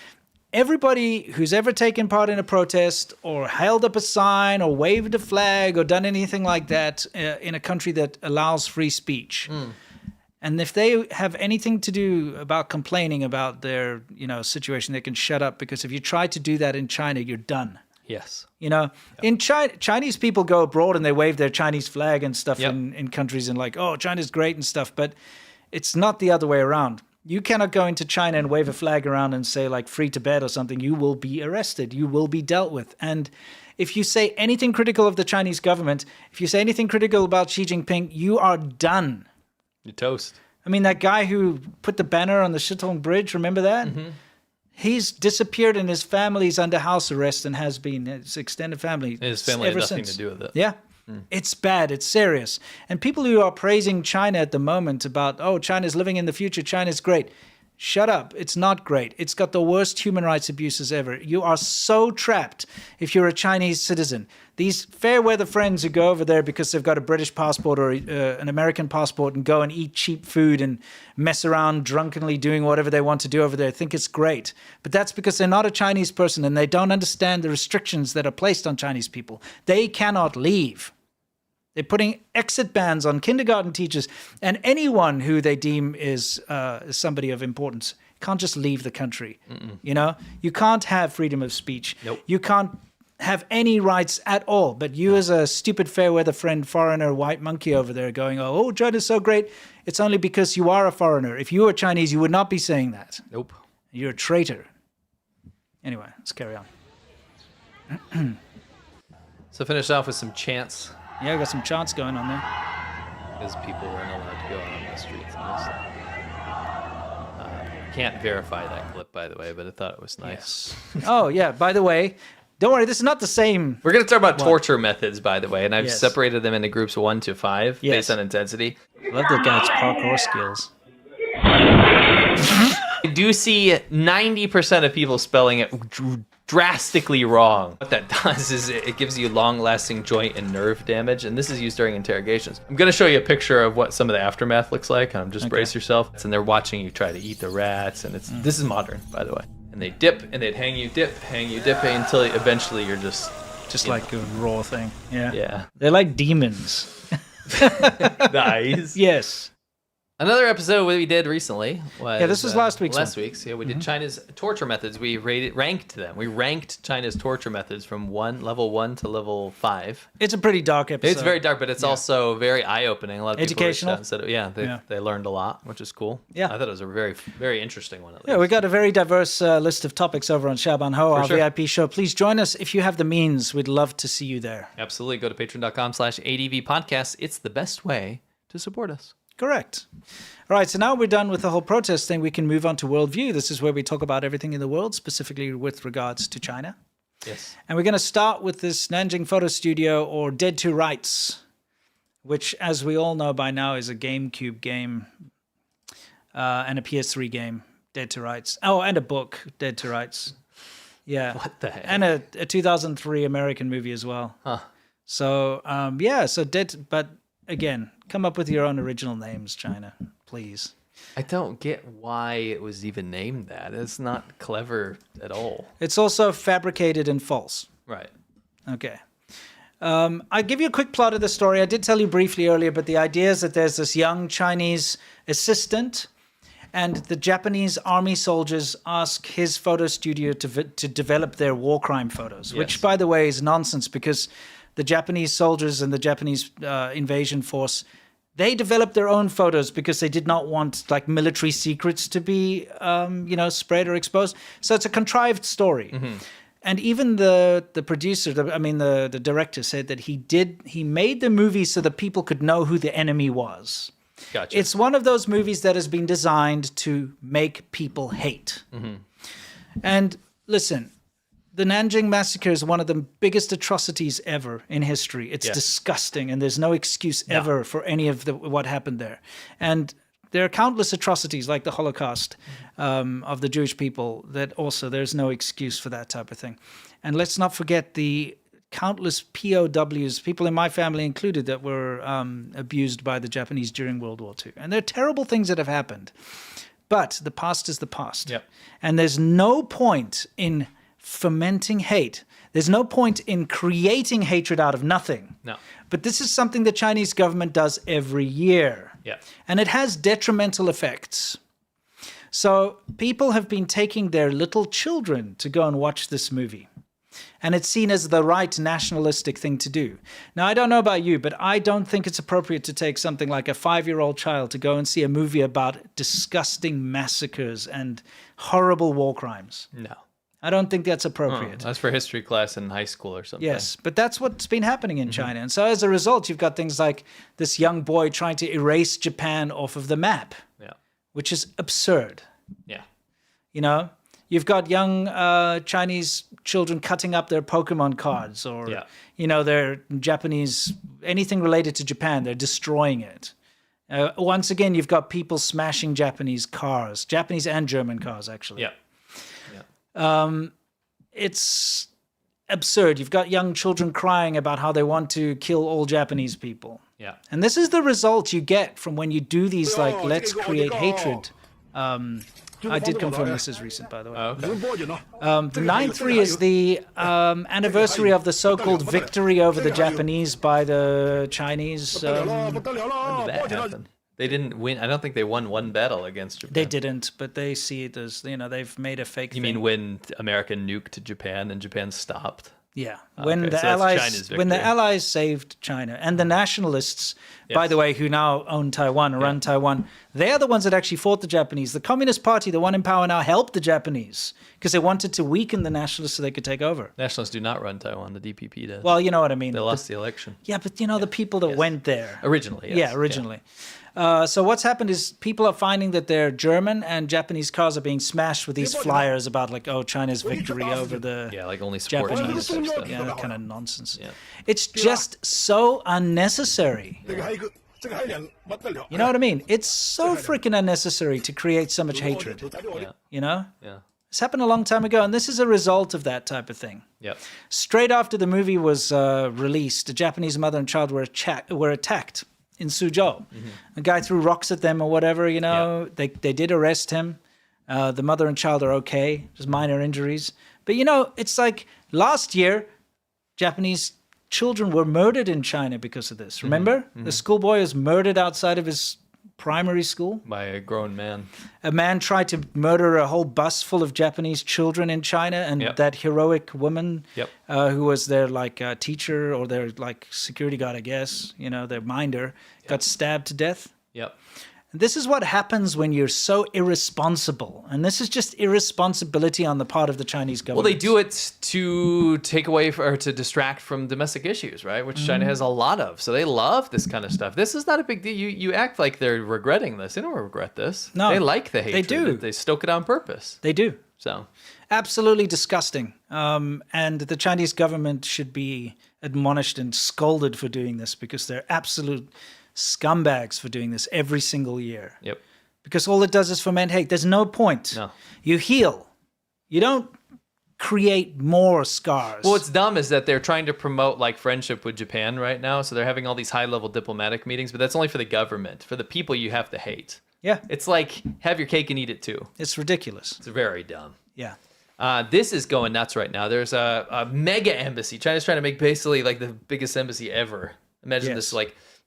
Everybody who's ever taken part in a protest or held up a sign or waved a flag or done anything like that in a country that allows free speech. And if they have anything to do about complaining about their, situation, they can shut up, because if you try to do that in China, you're done. Yes. In China, Chinese people go abroad and they wave their Chinese flag and stuff in countries and like, oh, China's great and stuff. But it's not the other way around. You cannot go into China and wave a flag around and say like free Tibet or something. You will be arrested. You will be dealt with. And if you say anything critical of the Chinese government, if you say anything critical about Xi Jinping, you are done. You're toast. I mean, that guy who put the banner on the Sichuan bridge, remember that? Mm-hmm. He's disappeared and his family's under house arrest and has been, his extended family. His family had nothing to do with it. Yeah. It's bad. It's serious. And people who are praising China at the moment about, oh, China's living in the future, China's great. Shut up. It's not great. It's got the worst human rights abuses ever. You are so trapped if you're a Chinese citizen. These fair weather friends who go over there because they've got a British passport or an American passport and go and eat cheap food and mess around drunkenly doing whatever they want to do over there think it's great. But that's because they're not a Chinese person and they don't understand the restrictions that are placed on Chinese people. They cannot leave. They're putting exit bans on kindergarten teachers and anyone who they deem is somebody of importance. Can't just leave the country. You can't have freedom of speech. Nope. You can't have any rights at all. But you as a stupid fair weather friend, foreigner, white monkey over there going, oh, China's so great. It's only because you are a foreigner. If you were Chinese, you would not be saying that. Nope. You're a traitor. Anyway, let's carry on. So finish off with some chants. Yeah, I got some chants going on there. Because people weren't allowed to go out on the streets. Can't verify that clip, by the way, but I thought it was nice. Yes. Oh, yeah. By the way, don't worry, this is not the same. We're going to talk about torture methods, by the way, and I've separated them into groups 1 to 5 based on intensity. I love the guy's parkour skills. I do see 90% of people spelling it drastically wrong. What that does is it gives you long-lasting joint and nerve damage, and this is used during interrogations. I'm going to show you a picture of what some of the aftermath looks like. Just brace yourself. And they're watching you try to eat the rats, and this is modern, by the way. and they dip, and they'd hang you, dip, until eventually you're just like a raw thing. Yeah. Yeah. They're like demons. Nice. Yes. Another episode we did recently was... Yeah, this was last week's Last one. week's, yeah. We did China's torture methods. We ranked them. We ranked China's torture methods from level 1 to level 5. It's a pretty dark episode. It's very dark, but it's also very eye-opening. A lot of people Educational. reached out and said, they learned a lot, which is cool. Yeah. I thought it was a very, very interesting one, at least. Yeah, we got a very diverse list of topics over on Shaban Ho, our sure. VIP show. Please join us if you have the means. We'd love to see you there. Absolutely. Go to patreon.com/ADV podcast. It's the best way to support us. Correct. All right, so now we're done with the whole protest thing. We can move on to worldview. This is where we talk about everything in the world, specifically with regards to China. Yes. And we're going to start with this Nanjing Photo Studio, or Dead to Rights, which, as we all know by now, is a GameCube game and a PS3 game, Dead to Rights. Oh, and a book, Dead to Rights. Yeah. What the heck? And a 2003 American movie as well. Huh. So, so Dead, but again, come up with your own original names, China, please. I don't get why it was even named that. It's not clever at all. It's also fabricated and false. Right. Okay. I'll give you a quick plot of the story. I did tell you briefly earlier, but the idea is that there's this young Chinese assistant, and the Japanese army soldiers ask his photo studio to develop their war crime photos, which, by the way, is nonsense, because the Japanese soldiers and the Japanese invasion force, they developed their own photos because they did not want like military secrets to be, spread or exposed. So it's a contrived story. Mm-hmm. And even the producer, the director said that he made the movie so that people could know who the enemy was. Gotcha. It's one of those movies that has been designed to make people hate. Mm-hmm. And listen, the Nanjing Massacre is one of the biggest atrocities ever in history. It's disgusting, and there's no excuse ever for any of what happened there. And there are countless atrocities like the Holocaust of the Jewish people that also there's no excuse for that type of thing. And let's not forget the countless POWs, people in my family included, that were abused by the Japanese during World War II. And there are terrible things that have happened. But the past is the past. Yep. And there's no point in fomenting hate. There's no point in creating hatred out of nothing. No. But this is something the Chinese government does every year. Yeah. And it has detrimental effects. So people have been taking their little children to go and watch this movie. And it's seen as the right nationalistic thing to do. Now, I don't know about you, but I don't think it's appropriate to take something like a 5-year-old child to go and see a movie about disgusting massacres and horrible war crimes. No. I don't think that's appropriate. That's for history class in high school or something. Yes, but that's what's been happening in China. And so as a result, you've got things like this young boy trying to erase Japan off of the map, which is absurd. Yeah. You know, you've got young Chinese children cutting up their Pokemon cards or, their Japanese, anything related to Japan, they're destroying it. Once again, you've got people smashing Japanese cars, Japanese and German cars, actually. Yeah. It's absurd. You've got young children crying about how they want to kill all Japanese people. Yeah. And this is the result you get from when you do these, like, let's create hatred. I did confirm this is recent, by the way. Oh, okay. The 9/3 is the anniversary of the so-called victory over the Japanese by the Chinese. When did that happen? They didn't win. I don't think they won one battle against Japan. They didn't, but they see it as, they've made a fake thing. You mean when America nuked Japan and Japan stopped? Yeah, Okay, when the so that's Allies China's when the victory. Allies saved China, and the nationalists, by the way, who now own Taiwan, run Taiwan, they are the ones that actually fought the Japanese. The Communist Party, the one in power now, helped the Japanese because they wanted to weaken the nationalists so they could take over. Nationalists do not run Taiwan. The DPP does. Well, you know what I mean. They lost the election. Yeah, but the people that went there Originally, yes. Yeah, originally. So what's happened is people are finding that their German and Japanese cars are being smashed with these flyers about like, China's victory over the like only support Japanese. China type stuff. Yeah, that kind of nonsense. Yeah. It's just so unnecessary. You know what I mean? It's so freaking unnecessary to create so much hatred. Yeah. This happened a long time ago, and this is a result of that type of thing. Yep. Straight after the movie was released, a Japanese mother and child were attacked in Suzhou. A guy threw rocks at them or whatever, They did arrest him. The mother and child are okay, just minor injuries. But, it's like last year, Japanese children were murdered in China because of this. Remember? The schoolboy was murdered outside of his primary school. By a grown man. A man tried to murder a whole bus full of Japanese children in China, and that heroic woman who was their teacher or their security guard, I guess, their minder, got stabbed to death. Yep. This is what happens when you're so irresponsible. And this is just irresponsibility on the part of the Chinese government. Well, they do it to take away or to distract from domestic issues, right? Which China has a lot of. So they love this kind of stuff. This is not a big deal. You act like they're regretting this. They don't regret this. No. They like the hatred. They do. They stoke it on purpose. They do. So absolutely disgusting. And the Chinese government should be admonished and scolded for doing this, because they're absolute scumbags for doing this every single year. Yep. Because all it does is foment hate. There's no point. No. You heal. You don't create more scars. Well, what's dumb is that they're trying to promote friendship with Japan right now. So they're having all these high-level diplomatic meetings, but that's only for the government. For the people, you have to hate. Yeah. It's like, have your cake and eat it too. It's ridiculous. It's very dumb. Yeah. This is going nuts right now. There's a mega embassy. China's trying to make basically the biggest embassy ever. Imagine this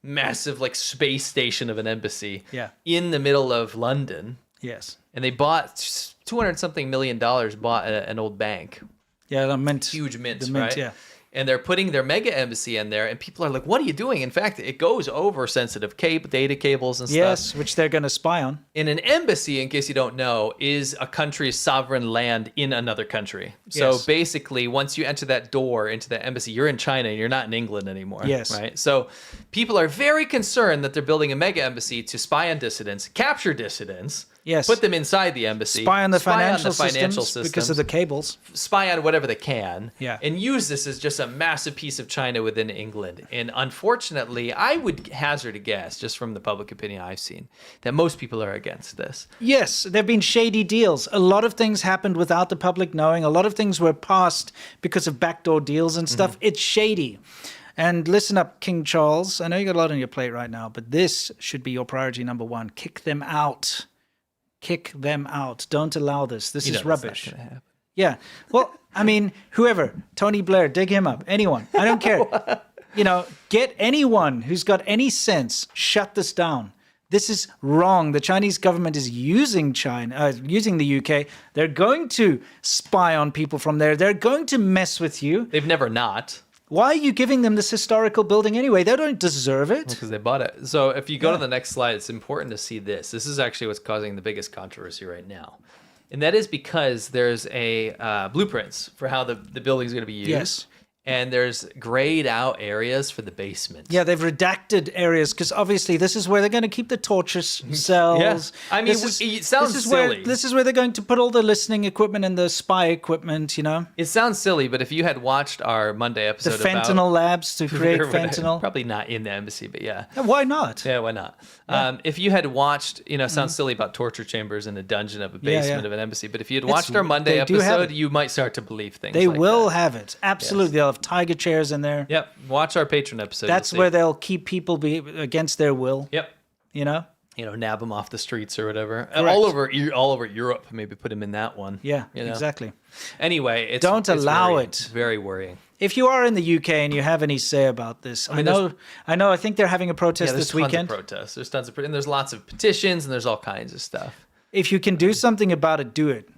massive space station of an embassy in the middle of London. Yes. And they bought $200-something million, bought an old bank. Yeah, the mint. Huge mint, the mint, right? Yeah. And they're putting their mega embassy in there, and people are like, what are you doing? In fact, it goes over sensitive data cables and stuff. Yes, which they're going to spy on. And an embassy, in case you don't know, is a country's sovereign land in another country. So basically, once you enter that door into the embassy, you're in China, and you're not in England anymore. Yes. Right? So people are very concerned that they're building a mega embassy to spy on dissidents, capture dissidents, yes, put them inside the embassy, spy on the financial systems because of the cables, spy on whatever they can, yeah, and use this as just a massive piece of China within England. And unfortunately, I would hazard a guess, just from the public opinion I've seen, that most people are against this. Yes, there have been shady deals. A lot of things happened without the public knowing. A lot of things were passed because of backdoor deals and stuff. It's shady. And listen up, King Charles. I know you got a lot on your plate right now, but this should be your priority number one. Kick them out. Kick them out. Don't allow this. This is rubbish. That's not gonna happen. Yeah. Well, I mean, whoever, Tony Blair, dig him up. Anyone. I don't care. Get anyone who's got any sense. Shut this down. This is wrong. The Chinese government is using using the UK. They're going to spy on people from there. They're going to mess with you. They've never not. Why are you giving them this historical building anyway? They don't deserve it. Because they bought it. So if you go to the next slide, it's important to see this. This is actually what's causing the biggest controversy right now. And that is because there's a blueprints for how the building is going to be used. Yes. And there's grayed out areas for the basement. Yeah, they've redacted areas because obviously this is where they're going to keep the torture cells. Yeah. I mean, it sounds silly. This is where they're going to put all the listening equipment and the spy equipment, It sounds silly, but if you had watched our Monday episode the fentanyl labs to create fentanyl. Probably not in the embassy, but yeah. Why not? Yeah, why not? Yeah. If you had watched, sounds silly about torture chambers in a dungeon of a basement of an embassy, but if you had watched our Monday episode, you might start to believe things They like will that. have it. Absolutely. Yes. They'll have tiger chairs in there. Yep. Watch our Patreon episode. That's where they'll keep people against their will. Yep. Nab them off the streets or whatever. All over Europe. Maybe put them in that one. Yeah, exactly. Anyway, don't allow it. It's very worrying. If you are in the UK and you have any say about this, I think they're having a protest this weekend. There's tons of protests. There's tons of and there's lots of petitions and there's all kinds of stuff. If you can do something about it, do it.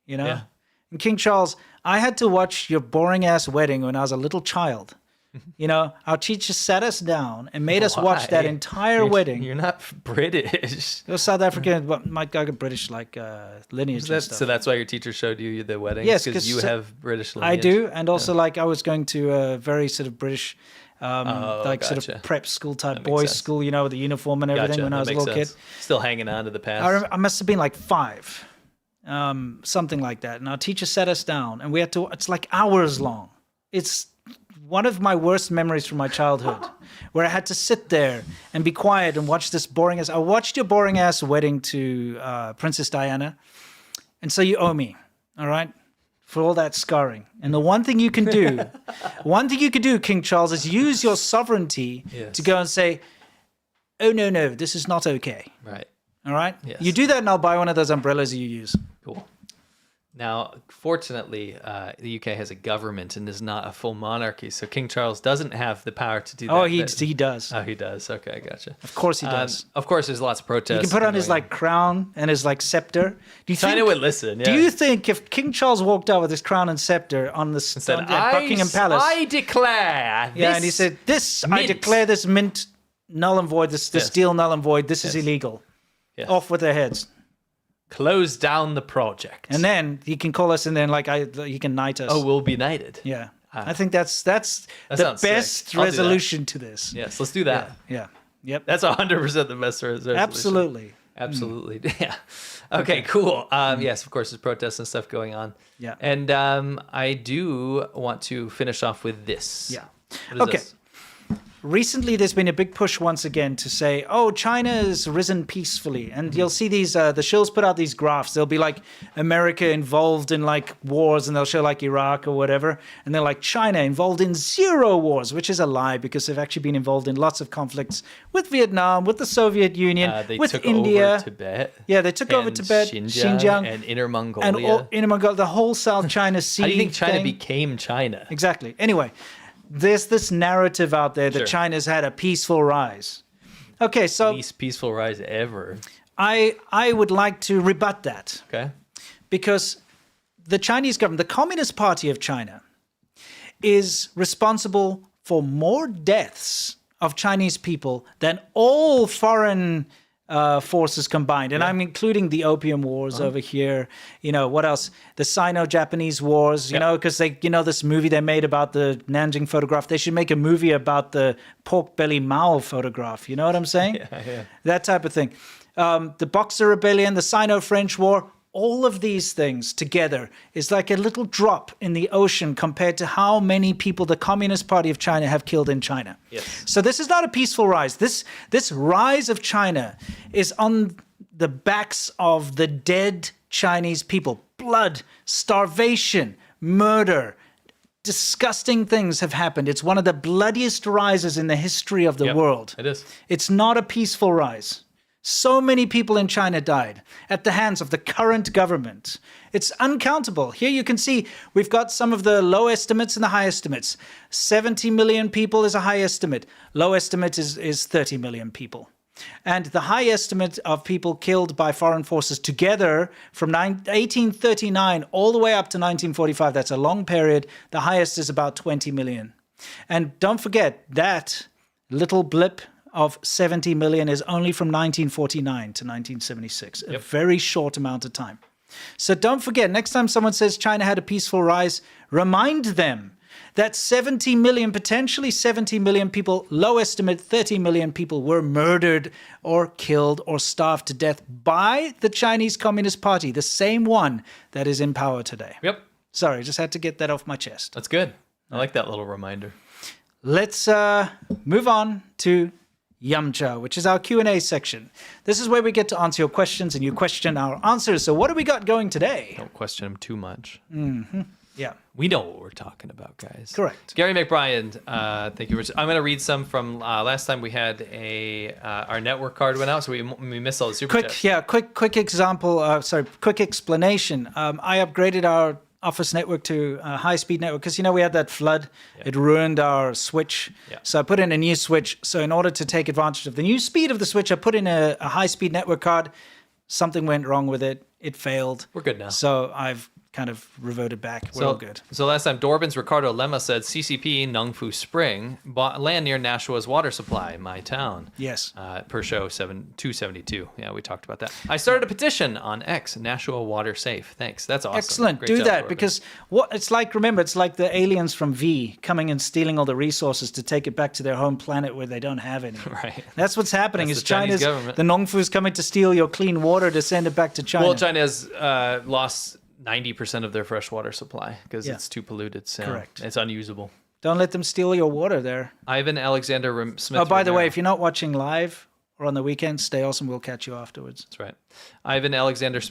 Yeah. And King Charles, I had to watch your boring ass wedding when I was a little child. Our teacher sat us down and made us watch that entire wedding. You're not British. You're South African, but my got British lineage and stuff. So that's why your teacher showed you the wedding? Yes, because you have British lineage. I do, and also I was going to a very sort of British, sort of prep school type boys school, with the uniform and everything when I was a little kid. Still hanging on to the past. I must have been 5, something like that. And our teacher sat us down, and we had to. It's hours long. It's one of my worst memories from my childhood, where I had to sit there and be quiet and watch this boring ass. I watched your boring ass wedding to Princess Diana, and so you owe me, all right, for all that scarring. And the one thing you can do, King Charles, is use your sovereignty to go and say, "Oh no, this is not okay." Right. All right? Yes. You do that and I'll buy one of those umbrellas you use. Cool. Now, fortunately, the UK has a government and is not a full monarchy, so King Charles doesn't have the power to do that. Oh, he does. Oh, he does. Okay, I gotcha. Of course he does. Of course, there's lots of protests. He can put on his crown and his scepter. Do you China would listen. Yeah. Do you think if King Charles walked out with his crown and scepter on the Said, Buckingham Palace, I declare. yeah, and he said, I declare this mint null and void. This deal null and void. This is illegal. Yes. Off with their heads. Close down the project. And then he can call us, and then he can knight us. Oh, we'll be knighted. Yeah. I think that's the sounds best sick. I'll do resolution to this. Yes, let's do that. Yeah. Yep. That's 100% the best resolution. Absolutely. Absolutely. Yeah. Okay, cool. Yes, of course, there's protests and stuff going on. Yeah. And I do want to finish off with this. Yeah. What is Okay. this? Recently, there's been a big push once again to say, oh, China's risen peacefully. And you'll see these, the shills put out these graphs. They'll be like America involved in wars, and they'll show Iraq or whatever. And they're like China involved in 0 wars, which is a lie because they've actually been involved in lots of conflicts with Vietnam, with the Soviet Union, They with took India. over Tibet. Yeah, they took over and Tibet, Xinjiang, and Inner Mongolia. and Inner Mongolia, the whole South China Sea. How do you think China thing. became China? Exactly. Anyway, there's this narrative out there that Sure. China's had a peaceful rise. Okay, so Least peaceful rise ever. I would like to rebut that Okay. because the Chinese government, the Communist Party of China, is responsible for more deaths of Chinese people than all foreign forces combined. And I'm including the Opium Wars over here. What else? The Sino-Japanese Wars, because they, this movie they made about the Nanjing photograph. They should make a movie about the pork belly Mao photograph. You know what I'm saying? Yeah. That type of thing. The Boxer Rebellion, the Sino-French War, all of these things together is like a little drop in the ocean compared to how many people the Communist Party of China have killed in China. Yes. So this is not a peaceful rise. This rise of China is on the backs of the dead Chinese people. Blood, starvation, murder, disgusting things have happened. It's one of the bloodiest rises in the history of the world. It is. It's not a peaceful rise. So many people in China died at the hands of the current government. It's uncountable. Here you can see we've got some of the low estimates and the high estimates. 70 million people is a high estimate. Low estimate is 30 million people. And the high estimate of people killed by foreign forces together from 1839 all the way up to 1945, that's a long period. The highest is about 20 million. And don't forget that little blip of 70 million is only from 1949 to 1976, a very short amount of time. So don't forget, next time someone says China had a peaceful rise, remind them that 70 million, potentially 70 million people, low estimate 30 million people were murdered or killed or starved to death by the Chinese Communist Party, the same one that is in power today. Yep. Sorry, just had to get that off my chest. That's good. I like that little reminder. Let's move on to Yamcha, which is our Q&A section. This is where we get to answer your questions and you question our answers. So what do we got going today? Don't question him too much. Mm-hmm. Yeah. We know what we're talking about, guys. Correct. Gary McBrien, thank you. I'm going to read some from last time we had our network card went out, so we missed all the super chats. Quick example. Quick explanation. I upgraded our Office network to a high-speed network because, we had that flood. Yeah. It ruined our switch. Yeah. So I put in a new switch. So in order to take advantage of the new speed of the switch, I put in a high-speed network card. Something went wrong with it. It failed. We're good now. So I've kind of reverted back. We're all good. So last time, Dorbin's Ricardo Lemma said, CCP Nungfu Spring, bought land near Nashua's water supply, my town. Yes. Per show 272. Yeah, we talked about that. I started a petition on X, Nashua Water Safe. Thanks. That's awesome. Excellent. Great Do job, that Dorbin. because remember, it's like the aliens from V coming and stealing all the resources to take it back to their home planet where they don't have any. Right. That's what's happening. That's is the Chinese China's government. The Nongfu's coming to steal your clean water to send it back to China. Well, China has lost 90% of their freshwater supply because it's too polluted. So correct. It's unusable. Don't let them steal your water there. Ivan Alexander Smith. Oh, by the way, if you're not watching live or on the weekend, stay awesome. We'll catch you afterwards. That's right. Ivan Alexander Smith